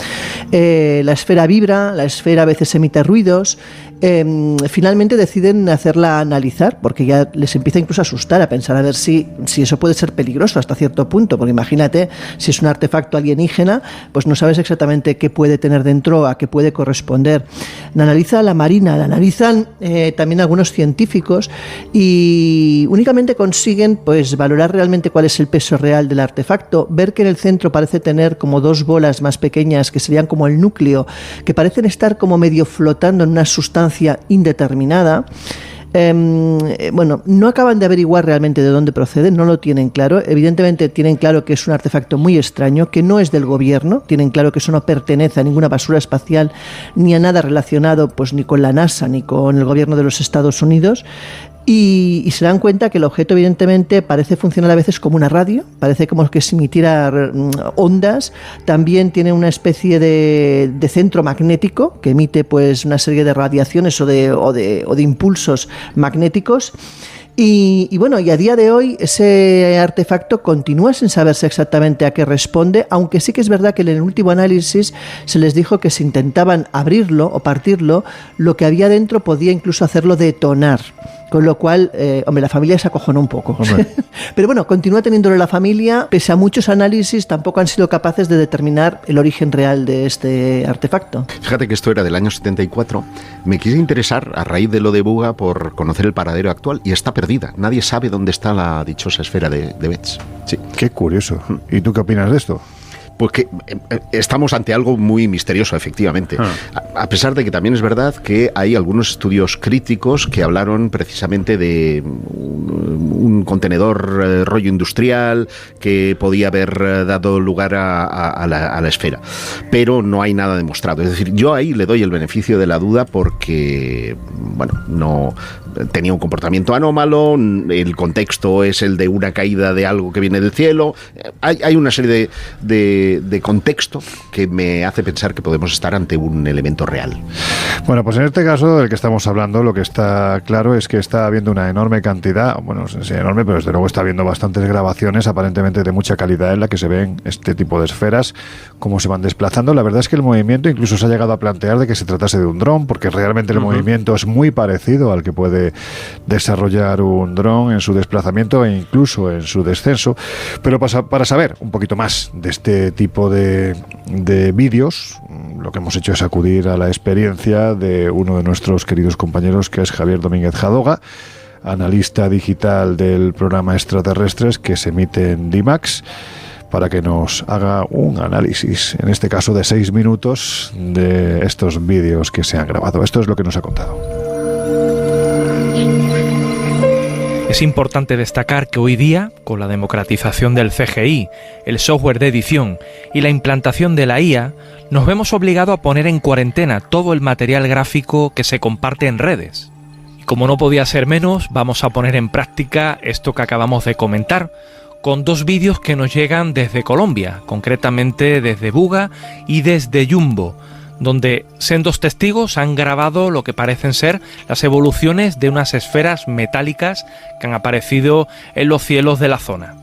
La esfera vibra, la esfera a veces emite ruidos. Finalmente deciden hacerla analizar, porque ya les empieza incluso a asustar, a pensar a ver si eso puede ser peligroso hasta cierto punto, porque imagínate, si es un artefacto alienígena, pues no sabes exactamente qué puede tener dentro, a qué puede corresponder. La analiza la Marina, la analizan también algunos científicos, y únicamente consiguen pues valorar realmente cuál es el peso real del artefacto, ver que en el centro parece tener como dos bolas más pequeñas que serían como el núcleo, que parecen estar como medio flotando en una sustancia indeterminada. Bueno, no acaban de averiguar realmente de dónde procede, no lo tienen claro. Evidentemente tienen claro que es un artefacto muy extraño, que no es del gobierno, tienen claro que eso no pertenece a ninguna basura espacial ni a nada relacionado pues ni con la NASA ni con el gobierno de los Estados Unidos. Y se dan cuenta que el objeto evidentemente parece funcionar a veces como una radio, parece como que se emitiera ondas, también tiene una especie de centro magnético que emite pues una serie de radiaciones o de impulsos magnéticos. Y bueno, y a día de hoy ese artefacto continúa sin saberse exactamente a qué responde, aunque sí que es verdad que en el último análisis se les dijo que si intentaban abrirlo o partirlo, lo que había dentro podía incluso hacerlo detonar. Con lo cual, hombre, la familia se acojonó un poco. Pero bueno, continúa teniéndolo la familia. Pese a muchos análisis, tampoco han sido capaces de determinar el origen real de este artefacto. Fíjate que esto era del año 74. Me quise interesar, a raíz de lo de Buga, por conocer el paradero actual, y está perdida. Nadie sabe dónde está la dichosa esfera de Betz. Sí. Qué curioso. ¿Y tú qué opinas de esto? Pues que estamos ante algo muy misterioso, efectivamente. A pesar de que también es verdad que hay algunos estudios críticos que hablaron precisamente de un contenedor rollo industrial que podía haber dado lugar a la esfera. Pero no hay nada demostrado. Es decir, yo ahí le doy el beneficio de la duda porque, bueno, no tenía un comportamiento anómalo, el contexto es el de una caída de algo que viene del cielo. Hay una serie de contexto que me hace pensar que podemos estar ante un elemento real. Bueno, pues en este caso del que estamos hablando, lo que está claro es que está habiendo una enorme cantidad, bueno, no sé si enorme, pero desde luego está habiendo bastantes grabaciones aparentemente de mucha calidad en la que se ven este tipo de esferas, cómo se van desplazando. La verdad es que el movimiento incluso se ha llegado a plantear de que se tratase de un dron, porque realmente el movimiento es muy parecido al que puede desarrollar un dron en su desplazamiento e incluso en su descenso. Pero para saber un poquito más de este tipo de vídeos, lo que hemos hecho es acudir a la experiencia de uno de nuestros queridos compañeros, que es Javier Domínguez Jadoga, analista digital del programa Extraterrestres que se emite en D-Max, para que nos haga un análisis, en este caso de 6 minutos, de estos vídeos que se han grabado. Esto es lo que nos ha contado. Es importante destacar que hoy día, con la democratización del CGI, el software de edición y la implantación de la IA, nos vemos obligados a poner en cuarentena todo el material gráfico que se comparte en redes. Y como no podía ser menos, vamos a poner en práctica esto que acabamos de comentar, con 2 vídeos que nos llegan desde Colombia, concretamente desde Buga y desde Jumbo, donde sendos testigos han grabado lo que parecen ser las evoluciones de unas esferas metálicas que han aparecido en los cielos de la zona.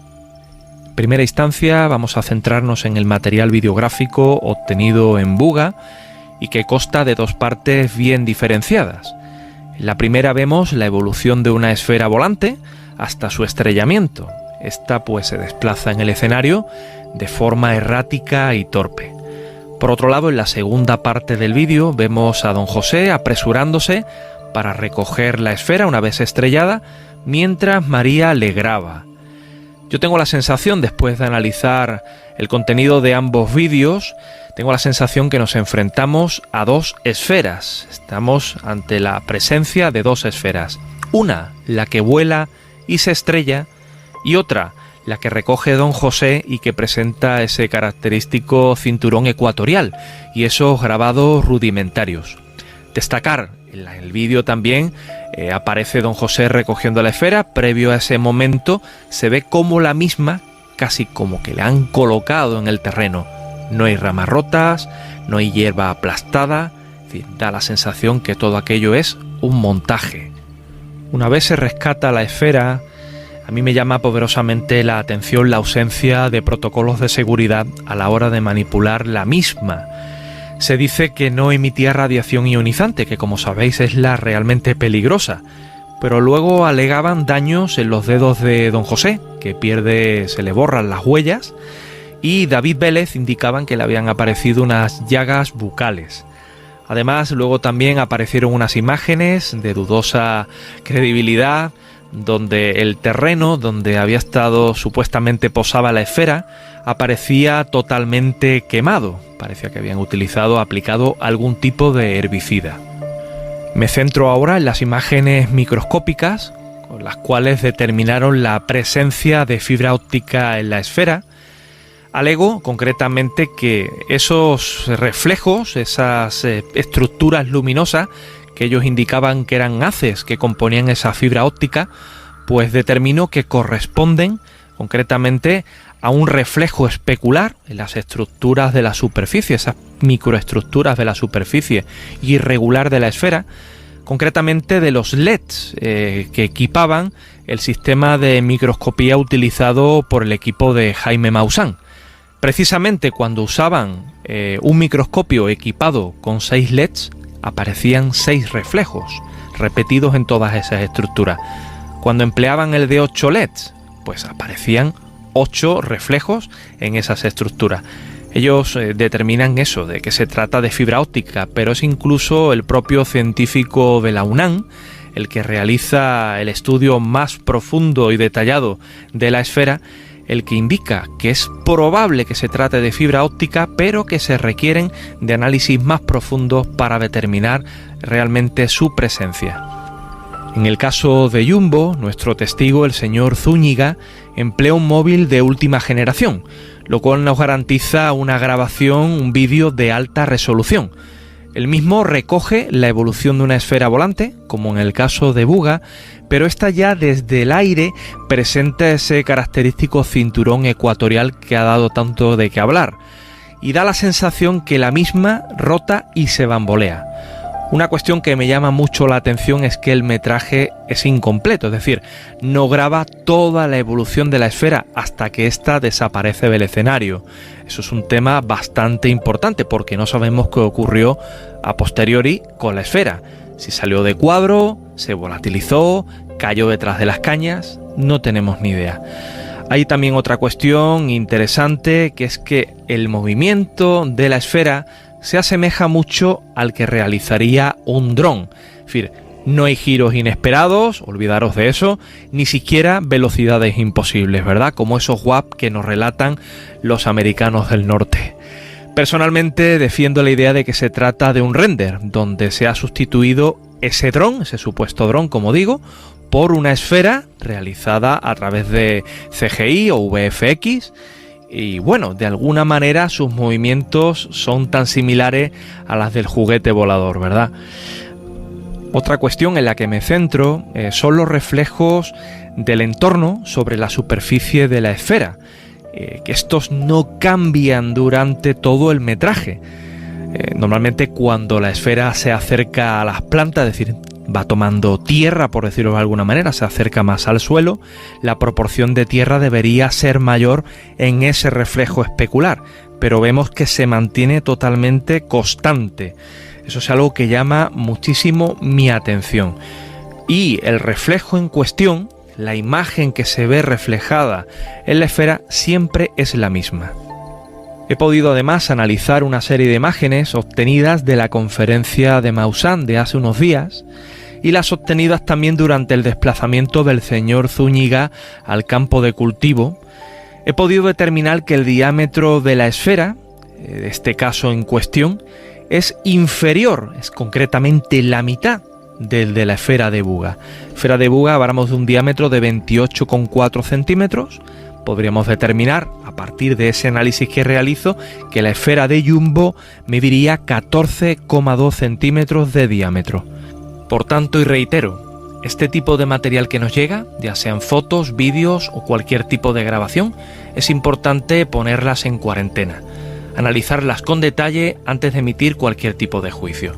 En primera instancia vamos a centrarnos en el material videográfico obtenido en Buga y que consta de 2 partes bien diferenciadas. En la primera vemos la evolución de una esfera volante hasta su estrellamiento. Esta pues se desplaza en el escenario de forma errática y torpe. Por otro lado, en la segunda parte del vídeo vemos a don José apresurándose para recoger la esfera una vez estrellada, mientras María le graba. Yo tengo la sensación, después de analizar el contenido de ambos vídeos, tengo la sensación que nos enfrentamos a 2 esferas. Estamos ante la presencia de 2 esferas. Una, la que vuela y se estrella, y otra, la que recoge don José y que presenta ese característico cinturón ecuatorial y esos grabados rudimentarios. Destacar, en el vídeo también aparece don José recogiendo la esfera. Previo a ese momento se ve como la misma, casi como que le han colocado en el terreno. No hay ramas rotas, no hay hierba aplastada, es decir, da la sensación que todo aquello es un montaje. Una vez se rescata la esfera, A mí me llama poderosamente la atención la ausencia de protocolos de seguridad a la hora de manipular la misma. Se dice que no emitía radiación ionizante, que como sabéis es la realmente peligrosa, pero luego alegaban daños en los dedos de don José, que se le borran las huellas, y David Vélez indicaban que le habían aparecido unas llagas bucales. Además, luego también aparecieron unas imágenes de dudosa credibilidad, donde el terreno donde había estado supuestamente posaba la esfera aparecía totalmente quemado. Parecía que habían aplicado algún tipo de herbicida. Me centro ahora en las imágenes microscópicas, con las cuales determinaron la presencia de fibra óptica en la esfera. Alego concretamente que esos reflejos, esas estructuras luminosas que ellos indicaban que eran haces que componían esa fibra óptica, pues determinó que corresponden concretamente a un reflejo especular en las estructuras de la superficie, esas microestructuras de la superficie irregular de la esfera, concretamente de los LEDs que equipaban el sistema de microscopía utilizado por el equipo de Jaime Maussan. Precisamente cuando usaban un microscopio equipado con 6 LEDs, aparecían 6 reflejos repetidos en todas esas estructuras. Cuando empleaban el de 8 LEDs, pues aparecían 8 reflejos en esas estructuras. Ellos determinan eso, de que se trata de fibra óptica, pero es incluso el propio científico de la UNAM el que realiza el estudio más profundo y detallado de la esfera, el que indica que es probable que se trate de fibra óptica, pero que se requieren de análisis más profundos para determinar realmente su presencia. En el caso de Jumbo, nuestro testigo, el señor Zúñiga, emplea un móvil de última generación, lo cual nos garantiza una grabación, un vídeo de alta resolución. El mismo recoge la evolución de una esfera volante, como en el caso de Buga, pero esta ya desde el aire presenta ese característico cinturón ecuatorial que ha dado tanto de qué hablar, y da la sensación que la misma rota y se bambolea. Una cuestión que me llama mucho la atención es que el metraje es incompleto, es decir, no graba toda la evolución de la esfera hasta que ésta desaparece del escenario. Eso es un tema bastante importante porque no sabemos qué ocurrió a posteriori con la esfera. Si salió de cuadro, se volatilizó, cayó detrás de las cañas, no tenemos ni idea. Hay también otra cuestión interesante, que es que el movimiento de la esfera se asemeja mucho al que realizaría un dron. Es decir, no hay giros inesperados, olvidaros de eso, ni siquiera velocidades imposibles, ¿verdad? Como esos WAP que nos relatan los americanos del norte. Personalmente defiendo la idea de que se trata de un render, donde se ha sustituido ese dron, ese supuesto dron, como digo, por una esfera realizada a través de CGI o VFX. Y bueno, de alguna manera sus movimientos son tan similares a las del juguete volador, ¿verdad? Otra cuestión en la que me centro son los reflejos del entorno sobre la superficie de la esfera, que estos no cambian durante todo el metraje. Normalmente cuando la esfera se acerca a las plantas, es decir, va tomando tierra, por decirlo de alguna manera, se acerca más al suelo, la proporción de tierra debería ser mayor en ese reflejo especular, pero vemos que se mantiene totalmente constante. Eso es algo que llama muchísimo mi atención. Y el reflejo en cuestión, la imagen que se ve reflejada en la esfera, siempre es la misma. He podido además analizar una serie de imágenes obtenidas de la conferencia de Maussan de hace unos días y las obtenidas también durante el desplazamiento del señor Zúñiga al campo de cultivo. He podido determinar que el diámetro de la esfera, de este caso en cuestión, es inferior, es concretamente la mitad del de la esfera de Buga. Esfera de Buga hablamos de un diámetro de 28,4 centímetros. Podríamos determinar, a partir de ese análisis que realizo, que la esfera de Jumbo mediría 14,2 centímetros de diámetro. Por tanto, y reitero, este tipo de material que nos llega, ya sean fotos, vídeos o cualquier tipo de grabación, es importante ponerlas en cuarentena, analizarlas con detalle antes de emitir cualquier tipo de juicio.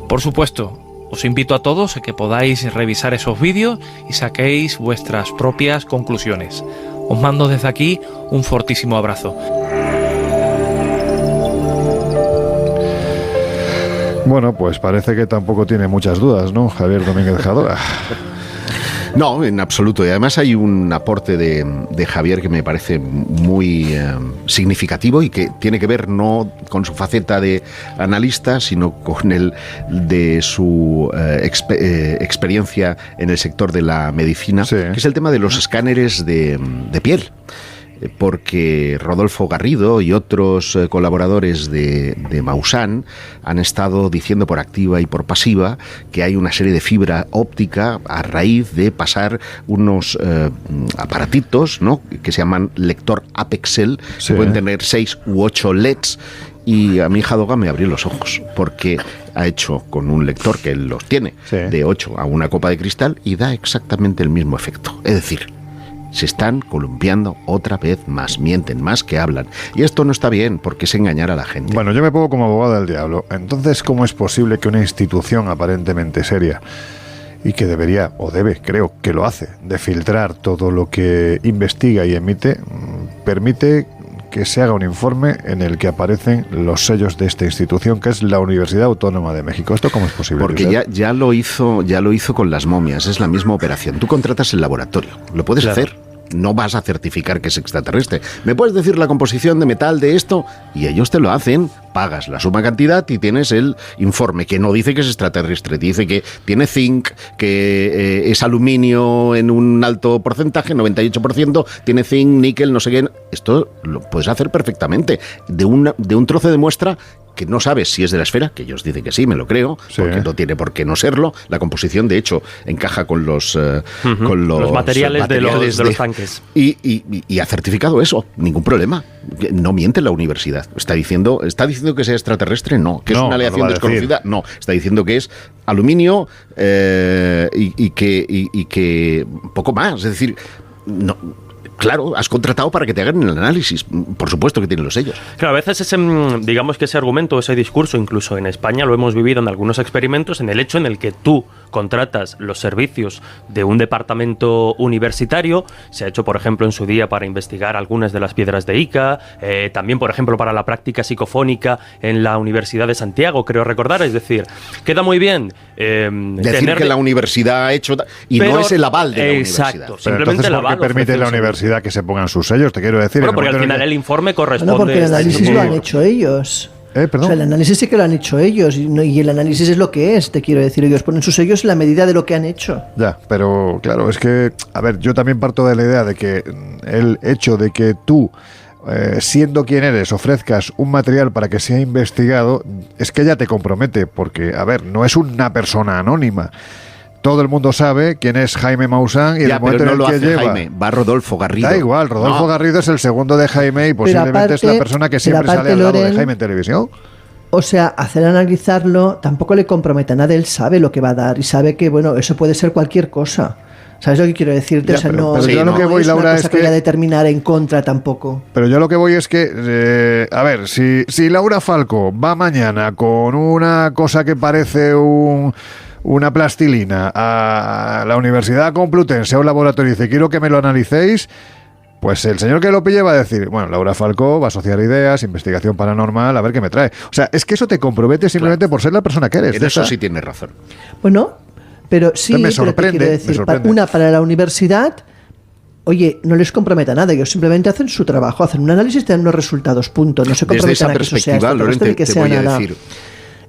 Por supuesto, Os invito a todos a que podáis revisar esos vídeos y saquéis vuestras propias conclusiones. Os mando desde aquí un fortísimo abrazo. Bueno, pues parece que tampoco tiene muchas dudas, ¿no, Javier Domínguez Jadora? No, en absoluto. Y además hay un aporte de Javier que me parece muy significativo y que tiene que ver no con su faceta de analista, sino con el de su experiencia en el sector de la medicina, que es el tema de los escáneres de piel. Porque Rodolfo Garrido y otros colaboradores de Maussan han estado diciendo por activa y por pasiva que hay una serie de fibra óptica a raíz de pasar unos aparatitos, ¿no?, que se llaman lector Apexel, que pueden tener 6 u 8 LEDs. Y a mi hija Doga me abrió los ojos, porque ha hecho con un lector que él los tiene, de 8 a una copa de cristal, y da exactamente el mismo efecto. Es decir, se están columpiando otra vez más, mienten más que hablan. Y esto no está bien, porque es engañar a la gente. Bueno, yo me pongo como abogado del diablo. Entonces, ¿cómo es posible que una institución aparentemente seria y que debería, o debe, creo que lo hace, de filtrar todo lo que investiga y emite, permite que se haga un informe en el que aparecen los sellos de esta institución, que es la Universidad Autónoma de México? ¿Esto cómo es posible? Porque ya lo hizo con las momias, es la misma operación. Tú contratas el laboratorio, lo puedes hacer. No vas a certificar que es extraterrestre. ¿Me puedes decir la composición de metal de esto? Y ellos te lo hacen, pagas la suma cantidad y tienes el informe, que no dice que es extraterrestre, dice que tiene zinc, que es aluminio en un alto porcentaje, 98%, tiene zinc, níquel, no sé qué. Esto lo puedes hacer perfectamente. De un trozo de muestra que no sabes si es de la esfera, que ellos dicen que sí, me lo creo, porque no tiene por qué no serlo. La composición, de hecho, encaja con los materiales de los tanques. Y ha certificado eso, ningún problema. No miente la universidad. ¿Está diciendo que sea extraterrestre? No. ¿Que es una aleación desconocida? No. Está diciendo que es aluminio y que poco más. Es decir, no. Claro, has contratado para que te hagan el análisis. Por supuesto que tienen los sellos. Claro, a veces digamos que ese argumento, ese discurso, incluso en España lo hemos vivido en algunos experimentos, en el hecho en el que tú contratas los servicios de un departamento universitario. Se ha hecho, por ejemplo, en su día para investigar algunas de las piedras de Ica, también, por ejemplo, para la práctica psicofónica en la Universidad de Santiago, creo recordar. Es decir, queda muy bien decir que la universidad ha hecho y no es el aval de la universidad. Exacto, simplemente el aval. ¿Por qué permite la universidad que se pongan sus sellos? Te quiero decir. Bueno, porque al final el informe corresponde. No, porque el análisis lo han hecho ellos. O sea, el análisis sí que lo han hecho ellos y el análisis es lo que es, te quiero decir. Ellos ponen sus sellos en la medida de lo que han hecho. Ya, pero claro, es que, a ver, yo también parto de la idea de que el hecho de que tú, siendo quien eres, ofrezcas un material para que sea investigado, es que ya te compromete, porque, a ver, no es una persona anónima. Todo el mundo sabe quién es Jaime Maussan y el momento en el que lleva. Jaime, va Rodolfo Garrido. Da igual, Rodolfo Garrido es el segundo de Jaime y posiblemente es la persona que siempre sale al lado de Jaime en televisión. O sea, hacer analizarlo tampoco le compromete a nada. Él sabe lo que va a dar y sabe que, bueno, eso puede ser cualquier cosa. ¿Sabes lo que quiero decirte? Ya, o sea, pero yo lo que voy, es Laura, una cosa que voy a determinar en contra tampoco. Pero yo lo que voy es que, a ver, si Laura Falcó va mañana con una cosa que parece una plastilina a la Universidad Complutense, a un laboratorio, y dice, quiero que me lo analicéis, pues el señor que lo pille va a decir, bueno, Laura Falcó va a asociar ideas, investigación paranormal, a ver qué me trae. O sea, es que eso te compromete simplemente por ser la persona que eres. En eso sí tienes razón. Bueno, pero sí, me sorprende, quiero decir, para la universidad, oye, no les comprometa nada, ellos simplemente hacen su trabajo, hacen un análisis y te dan los resultados, punto. No se comprometen a que eso sea extraterrestre ni que sea nada.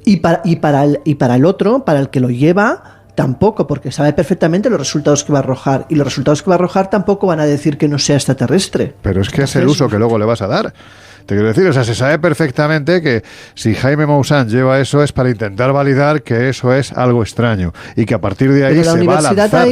Y para el otro, para el que lo lleva, tampoco, porque sabe perfectamente los resultados que va a arrojar. Y los resultados que va a arrojar tampoco van a decir que no sea extraterrestre. Pero es que es el uso que luego le vas a dar. Te quiero decir, o sea, se sabe perfectamente que si Jaime Maussan lleva eso es para intentar validar que eso es algo extraño. Y que a partir de ahí se va a lanzar.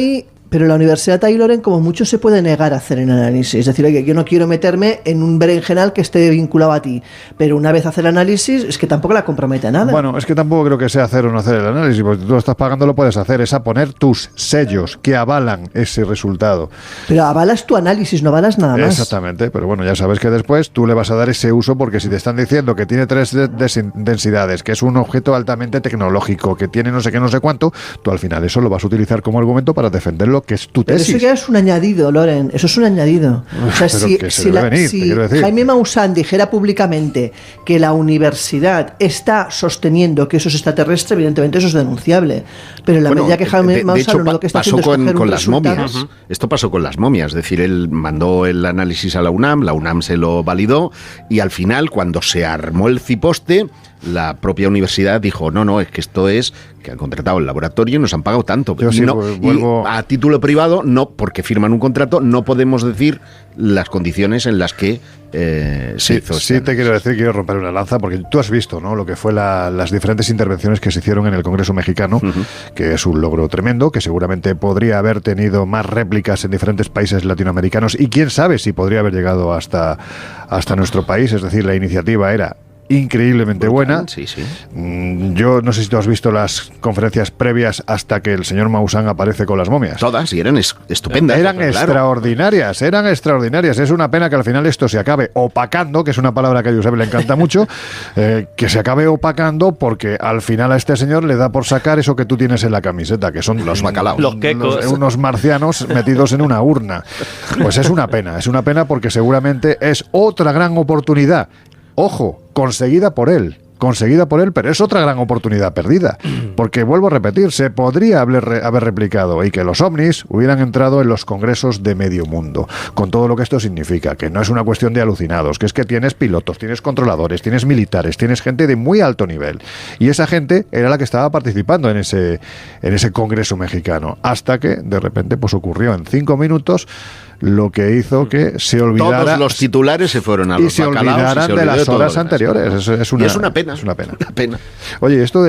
pero la Universidad Taylor como mucho se puede negar a hacer el análisis. Es decir, oye, yo no quiero meterme en un berenjenal que esté vinculado a ti, pero una vez hace el análisis es que tampoco la compromete a nada. Bueno, es que tampoco creo que sea hacer o no hacer el análisis, porque tú lo estás pagando, lo puedes hacer, es a poner tus sellos que avalan ese resultado. Pero avalas tu análisis, no avalas nada más. Exactamente, pero bueno, ya sabes que después tú le vas a dar ese uso, porque si te están diciendo que tiene 3 densidades, que es un objeto altamente tecnológico, que tiene no sé qué, no sé cuánto, tú al final eso lo vas a utilizar como argumento para defender lo que es tu Pero tesis. eso ya es un añadido, Loren, eso es un añadido. O sea, si Jaime Maussan dijera públicamente que la universidad está sosteniendo que eso es extraterrestre, evidentemente eso es denunciable. Pero en la medida que Jaime Maussan lo que está haciendo es coger con un las resultado... momias. Esto pasó con las momias, es decir, él mandó el análisis a la UNAM se lo validó y al final, cuando se armó el ciposte, la propia universidad dijo, no, es que esto es que han contratado el laboratorio y nos han pagado tanto. Yo sí, vuelvo... Y a título privado, no, porque firman un contrato, no podemos decir las condiciones en las que se hizo. Sí, te quiero decir, quiero romper una lanza, porque tú has visto, ¿no?, lo que fue las diferentes intervenciones que se hicieron en el Congreso mexicano, que es un logro tremendo, que seguramente podría haber tenido más réplicas en diferentes países latinoamericanos y quién sabe si podría haber llegado hasta nuestro país. Es decir, la iniciativa era increíblemente buena. Sí. Yo no sé si tú has visto las conferencias previas hasta que el señor Maussan aparece con las momias. Todas, y eran estupendas. Eran extraordinarias. Es una pena que al final esto se acabe opacando, que es una palabra que a Josep le encanta mucho, que se acabe opacando, porque al final a este señor le da por sacar eso que tú tienes en la camiseta, que son los bacalaos. Los quecos. Unos marcianos metidos en una urna. Pues es una pena porque seguramente es otra gran oportunidad. Ojo, conseguida por él, pero es otra gran oportunidad perdida, porque vuelvo a repetir, se podría haber replicado y que los ovnis hubieran entrado en los congresos de medio mundo, con todo lo que esto significa, que no es una cuestión de alucinados, que es que tienes pilotos, tienes controladores, tienes militares, tienes gente de muy alto nivel, y esa gente era la que estaba participando en ese congreso mexicano, hasta que de repente pues ocurrió en 5 minutos lo que hizo que se olvidara. Todos los titulares se fueron a los se olvidaran de las horas anteriores. Es una pena. Es una pena. Oye, esto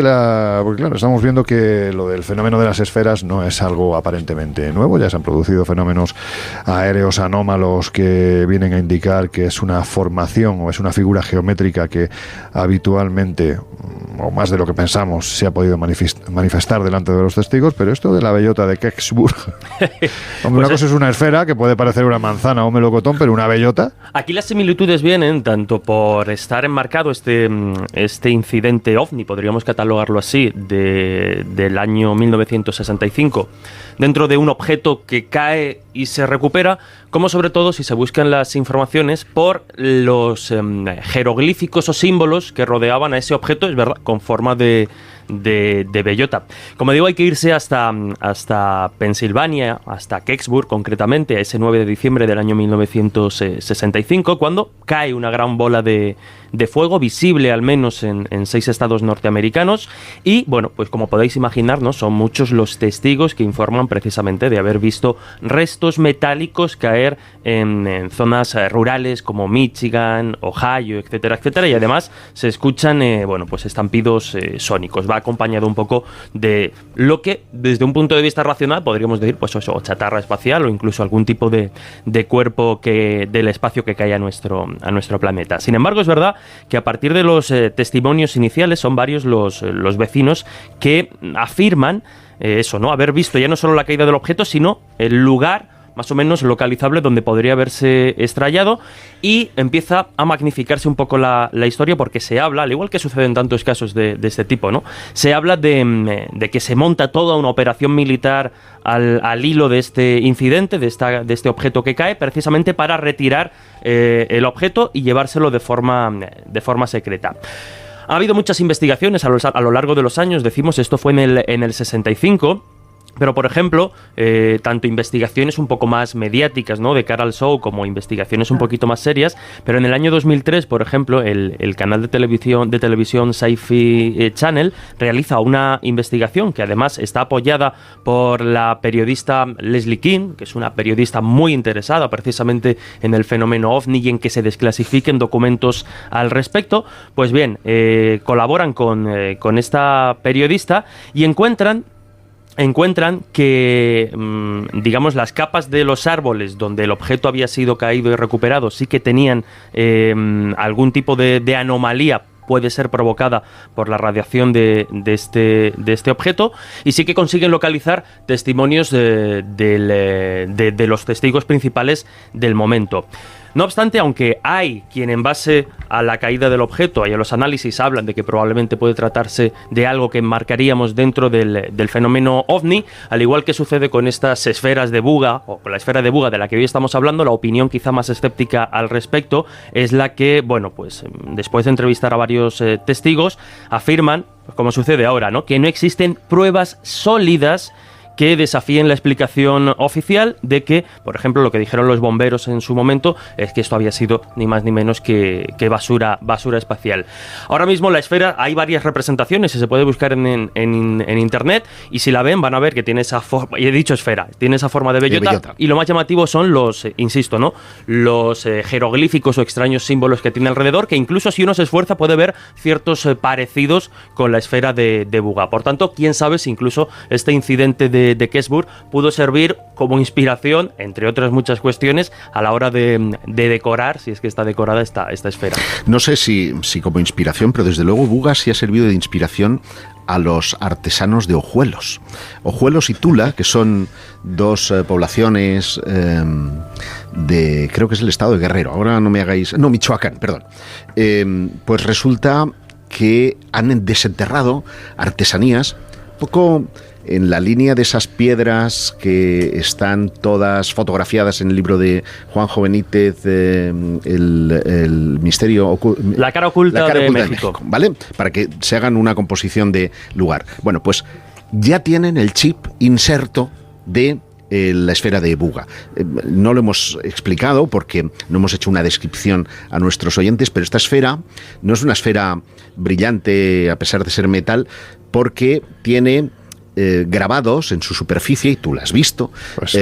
porque claro, estamos viendo que lo del fenómeno de las esferas no es algo aparentemente nuevo. Ya se han producido fenómenos aéreos anómalos que vienen a indicar que es una formación o es una figura geométrica que habitualmente, o más de lo que pensamos, se ha podido manifestar delante de los testigos. Pero esto de la bellota de Kecksburg, una cosa es una esfera que puede parecer una manzana o un melocotón, pero una bellota. Aquí las similitudes vienen tanto por estar enmarcado este incidente ovni, podríamos catalogarlo así, del año 1965, dentro de un objeto que cae y se recupera, como sobre todo, si se buscan las informaciones, por los jeroglíficos o símbolos que rodeaban a ese objeto, es verdad, con forma de bellota. Como digo, hay que irse hasta Pensilvania, hasta Kecksburg concretamente, a ese 9 de diciembre del año 1965, cuando cae una gran bola de fuego, visible al menos en 6 estados norteamericanos, y bueno, pues como podéis imaginar, ¿no?, son muchos los testigos que informan precisamente de haber visto restos metálicos caer en zonas rurales como Michigan, Ohio, etcétera, etcétera, y además se escuchan pues estampidos sónicos. Va acompañado un poco de lo que desde un punto de vista racional podríamos decir, pues eso, chatarra espacial o incluso algún tipo de cuerpo del espacio que cae a nuestro planeta. Sin embargo, es verdad que a partir de los testimonios iniciales son varios los vecinos que afirman eso, ¿no?, haber visto ya no solo la caída del objeto, sino el lugar más o menos localizable donde podría haberse estrellado, y empieza a magnificarse un poco la historia, porque se habla, al igual que sucede en tantos casos de este tipo, ¿no?, se habla de que se monta toda una operación militar al hilo de este incidente, de este objeto que cae, precisamente para retirar el objeto y llevárselo de forma secreta. Ha habido muchas investigaciones a lo largo de los años, decimos, esto fue en el 65, pero, por ejemplo, tanto investigaciones un poco más mediáticas, ¿no?, de cara al show, como investigaciones un poquito más serias, pero en el año 2003, por ejemplo, el canal de televisión Sci-Fi Channel realiza una investigación que además está apoyada por la periodista Leslie King, que es una periodista muy interesada precisamente en el fenómeno ovni y en que se desclasifiquen documentos al respecto. Pues bien, colaboran con esta periodista y encuentran encuentran que, digamos, las capas de los árboles donde el objeto había sido caído y recuperado sí que tenían algún tipo de anomalía, puede ser provocada por la radiación de este objeto, y sí que consiguen localizar testimonios de los testigos principales del momento. No obstante, aunque hay quien en base a la caída del objeto y a los análisis hablan de que probablemente puede tratarse de algo que enmarcaríamos dentro del fenómeno OVNI, al igual que sucede con estas esferas de Buga, o con la esfera de Buga de la que hoy estamos hablando, la opinión quizá más escéptica al respecto es la que, bueno, pues después de entrevistar a varios testigos, afirman, como sucede ahora, ¿no?, que no existen pruebas sólidas que desafíen la explicación oficial de que, por ejemplo, lo que dijeron los bomberos en su momento es que esto había sido ni más ni menos que basura espacial. Ahora mismo la esfera, hay varias representaciones y se puede buscar en internet, y si la ven van a ver que tiene esa forma, y he dicho esfera, tiene esa forma de bellota, y lo más llamativo son los, insisto, ¿no?, los jeroglíficos o extraños símbolos que tiene alrededor, que incluso si uno se esfuerza puede ver ciertos parecidos con la esfera de Buga. Por tanto, quién sabe si incluso este incidente de Keseburg pudo servir como inspiración, entre otras muchas cuestiones, a la hora de decorar, si es que está decorada esta esfera. No sé si como inspiración, pero desde luego Buga sí ha servido de inspiración a los artesanos de Ojuelos. Ojuelos y Tula, que son dos poblaciones de, creo que es el estado de Guerrero, ahora no me hagáis... No, Michoacán, perdón. Pues resulta que han desenterrado artesanías poco en la línea de esas piedras que están todas fotografiadas en el libro de Juanjo Benítez, el misterio la cara oculta de México, ¿vale? Para que se hagan una composición de lugar. Bueno, pues ya tienen el chip inserto de la esfera de Buga. No lo hemos explicado porque no hemos hecho una descripción a nuestros oyentes, pero esta esfera no es una esfera brillante a pesar de ser metal, porque tiene grabados en su superficie, y tú la has visto. Pues,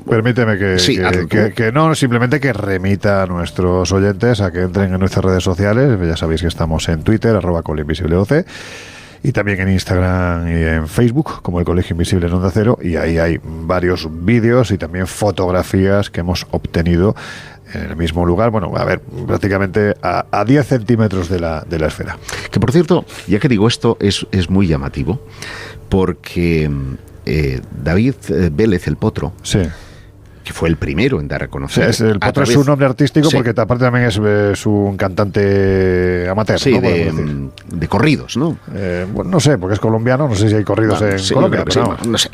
permíteme que no, simplemente que remita a nuestros oyentes a que entren en nuestras redes sociales. Ya sabéis que estestemos en Twitter, @colinvisibleoc, y también en Instagram y en Facebook, como el Colegio Invisible en Onda Cero, y ahí hay varios vídeos y también fotografías que hemos obtenido en el mismo lugar, bueno, a ver, prácticamente a 10 centímetros de la esfera. Que, por cierto, ya que digo esto, es muy llamativo, porque David Vélez, el Potro, sí, que fue el primero en dar a conocer. Sí, el Potro es su nombre artístico, sí, porque aparte también es un cantante amateur, sí, ¿no? De corridos, ¿no? Bueno, no sé, porque es colombiano, no sé si hay corridos en Colombia. Pero sí, no sé,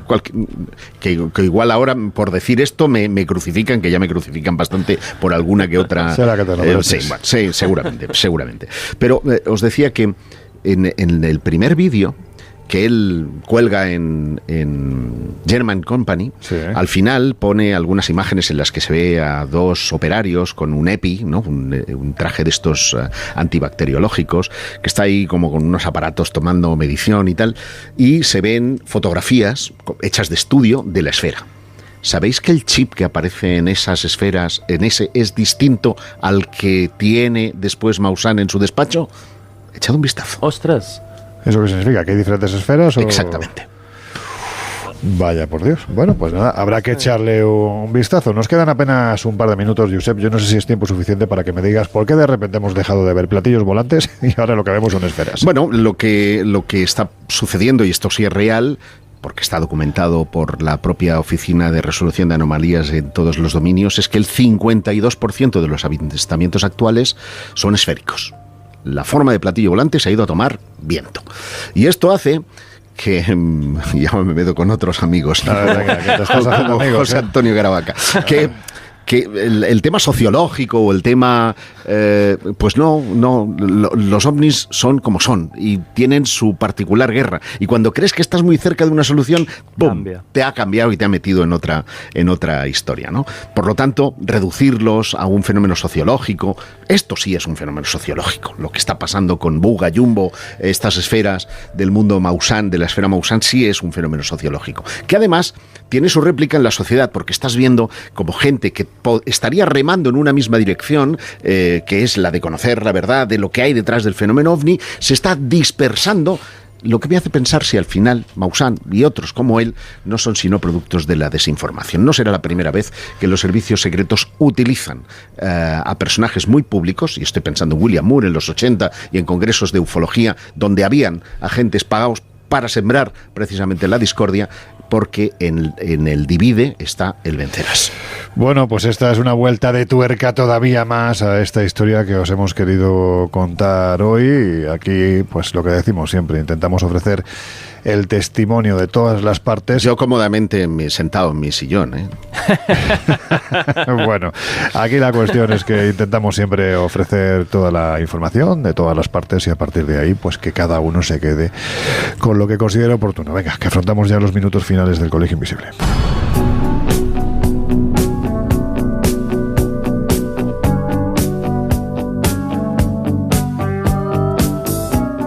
que igual ahora, por decir esto, me crucifican, que ya me crucifican bastante por alguna que otra... Será que te lo sí, seguramente. Pero os decía que en el primer vídeo que él cuelga en German Company, sí, al final pone algunas imágenes en las que se ve a dos operarios con un EPI, ¿no? un traje de estos antibacteriológicos, que está ahí como con unos aparatos tomando medición y tal, y se ven fotografías hechas de estudio de la esfera. ¿Sabéis que el chip que aparece en esas esferas, en ese, es distinto al que tiene después Maussan en su despacho? Echad un vistazo. ¡Ostras! ¿Eso qué significa? ¿Que hay diferentes esferas? Exactamente. Vaya, por Dios. Bueno, pues nada, habrá que echarle un vistazo. Nos quedan apenas un par de minutos, Josep. Yo no sé si es tiempo suficiente para que me digas por qué de repente hemos dejado de ver platillos volantes y ahora lo que vemos son esferas. Bueno, lo que está sucediendo, y esto sí es real, porque está documentado por la propia Oficina de Resolución de Anomalías en todos los dominios, es que el 52% de los avistamientos actuales son esféricos. La forma de platillo volante se ha ido a tomar viento. Y esto hace que, ya me meto con otros amigos, venga, que te estás haciendo amigos, José Antonio Caravaca, que el tema sociológico o el tema, pues no, los ovnis son como son y tienen su particular guerra. Y cuando crees que estás muy cerca de una solución, ¡pum!, te ha cambiado y te ha metido en otra historia, ¿no? Por lo tanto, reducirlos a un fenómeno sociológico, esto sí es un fenómeno sociológico. Lo que está pasando con Buga, Jumbo, estas esferas del mundo Maussan, de la esfera Maussan, sí es un fenómeno sociológico. Que además tiene su réplica en la sociedad, porque estás viendo como gente que estaría remando en una misma dirección, que es la de conocer la verdad de lo que hay detrás del fenómeno OVNI, se está dispersando lo que me hace pensar si al final Maussan y otros como él no son sino productos de la desinformación. No será la primera vez que los servicios secretos utilizan a personajes muy públicos, y estoy pensando en William Moore en los 80 y en congresos de ufología donde habían agentes pagados para sembrar precisamente la discordia, porque en el divide está el vencerás. Bueno, pues esta es una vuelta de tuerca todavía más a esta historia que os hemos querido contar hoy. Y aquí, pues lo que decimos siempre, intentamos ofrecer el testimonio de todas las partes. Yo cómodamente sentado en mi sillón, ¿eh? Bueno, aquí la cuestión es que intentamos siempre ofrecer toda la información de todas las partes y a partir de ahí, pues que cada uno se quede con lo que considere oportuno. Venga, que afrontamos ya los minutos finales del Colegio Invisible.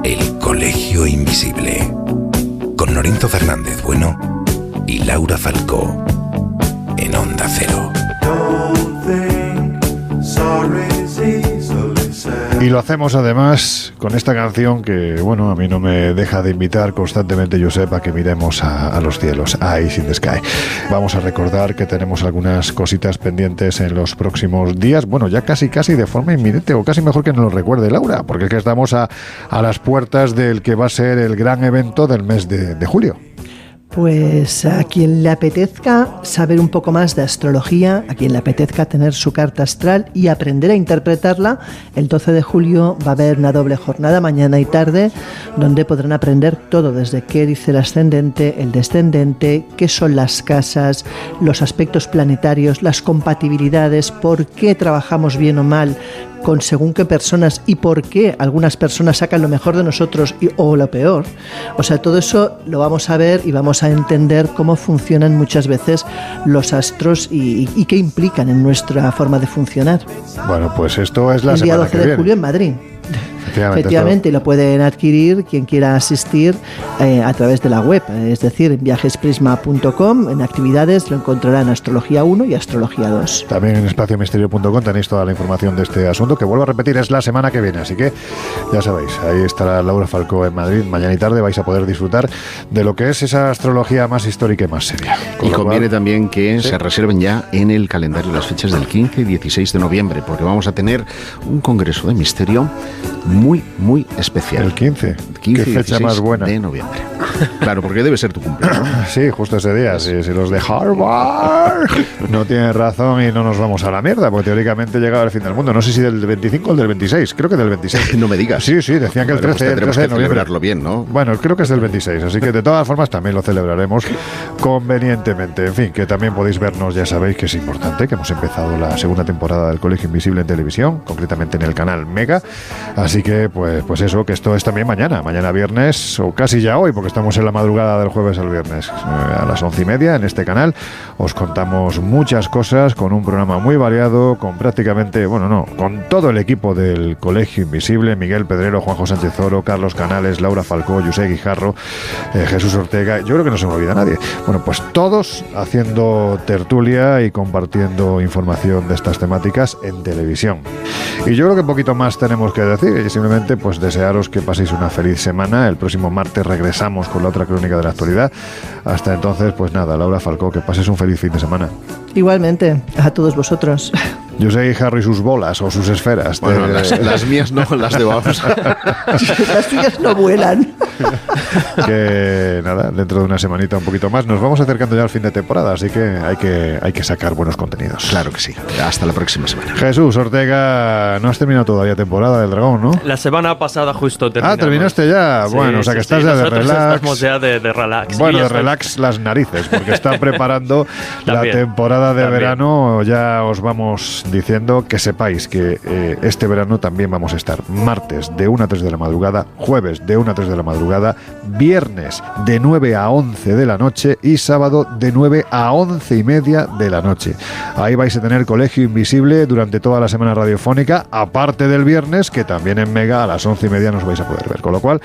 El Colegio Invisible, con Lorenzo Fernández Bueno y Laura Falcó, en Onda Cero. Y lo hacemos además con esta canción que, bueno, a mí no me deja de invitar constantemente, Josep, a que miremos a los cielos, a Eyes in the Sky. Vamos a recordar que tenemos algunas cositas pendientes en los próximos días, bueno, ya casi de forma inminente, o casi mejor que nos lo recuerde Laura, porque es que estamos a las puertas del que va a ser el gran evento del mes de julio. Pues a quien le apetezca saber un poco más de astrología, a quien le apetezca tener su carta astral y aprender a interpretarla, el 12 de julio va a haber una doble jornada, mañana y tarde, donde podrán aprender todo, desde qué dice el ascendente, el descendente, qué son las casas, los aspectos planetarios, las compatibilidades, por qué trabajamos bien o mal con según qué personas y por qué algunas personas sacan lo mejor de nosotros o lo peor. O sea, todo eso lo vamos a ver y vamos a entender cómo funcionan muchas veces los astros y qué implican en nuestra forma de funcionar. Bueno, pues esto es la el día semana 12 que de viene. julio en Madrid. Efectivamente, y lo pueden adquirir quien quiera asistir a través de la web, es decir, en viajesprisma.com, en actividades lo encontrarán Astrología 1 y Astrología 2. También en espaciomisterio.com tenéis toda la información de este asunto, que vuelvo a repetir, es la semana que viene, así que ya sabéis, ahí estará Laura Falcó en Madrid, mañana y tarde vais a poder disfrutar de lo que es esa astrología más histórica y más seria. Y conviene también que se reserven ya en el calendario las fechas del 15 y 16 de noviembre, porque vamos a tener un congreso de misterio muy especial. El 15. ¿Qué fecha más buena? De noviembre. Claro, porque debe ser tu cumpleaños. Sí, justo ese día. Si los de Harvard no tienen razón y no nos vamos a la mierda, porque teóricamente llegaba el fin del mundo. No sé si del 25 o del 26. Creo que del 26. No me digas. Sí, decían que el 13, pues tendremos de que noviembre. celebrarlo bien, ¿no? Bueno, creo que es del 26, así que de todas formas también lo celebraremos convenientemente. En fin, que también podéis vernos, ya sabéis que es importante, que hemos empezado la segunda temporada del Colegio Invisible en televisión, concretamente en el canal Mega. Así que, pues eso, que esto es también mañana viernes, o casi ya hoy, porque estamos en la madrugada del jueves al viernes, a las 11:30 en este canal. Os contamos muchas cosas con un programa muy variado, con prácticamente, con todo el equipo del Colegio Invisible: Miguel Pedrero, Juanjo Sánchez Oro, Carlos Canales, Laura Falcó, José Guijarro, Jesús Ortega. Yo creo que no se me olvida nadie. Bueno, pues todos haciendo tertulia y compartiendo información de estas temáticas en televisión. Y yo creo que poquito más tenemos que decir, y simplemente pues desearos que paséis una feliz semana. El próximo martes regresamos con la otra crónica de la actualidad. Hasta entonces, pues nada, Laura Falcó, que pases un feliz fin de semana. Igualmente, a todos vosotros. José Guijarro y sus bolas o sus esferas. Bueno, las mías no, las de vamos. Las tuyas no vuelan. Que nada, dentro de una semanita un poquito más nos vamos acercando ya al fin de temporada, así que hay que sacar buenos contenidos. Claro que sí. Hasta la próxima semana. Jesús Ortega, no has terminado todavía temporada del Dragón, ¿no? La semana pasada justo terminamos. Ah, terminaste ya. Sí, bueno, o sea que estás ya de relax. Estamos ya de relax. Bueno, de relax las narices, porque están preparando la temporada de verano. Ya os vamos diciendo que sepáis que este verano también vamos a estar martes de 1 a 3 de la madrugada, jueves de 1 a 3 de la madrugada, viernes de 9 a 11 de la noche y sábado de 9 a 11:30 de la noche. Ahí vais a tener Colegio Invisible durante toda la semana radiofónica, aparte del viernes, que también en Mega a las 11:30 nos vais a poder ver. Con lo cual,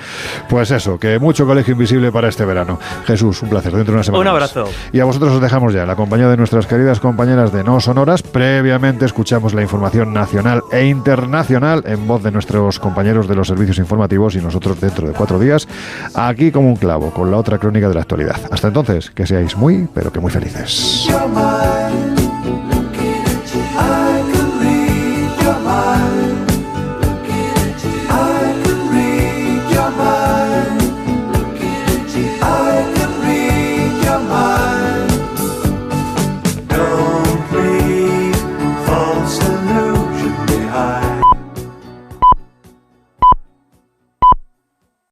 pues eso, que mucho Colegio Invisible para este verano. Jesús, un placer, dentro de una semana. Un abrazo. Y a vosotros os dejamos ya en la compañía de nuestras queridas compañeras de No Sonoras, previamente escuchamos la información nacional e internacional en voz de nuestros compañeros de los servicios informativos y nosotros dentro de 4 días, aquí como un clavo, con la otra crónica de la actualidad. Hasta entonces, que seáis muy, pero que muy felices.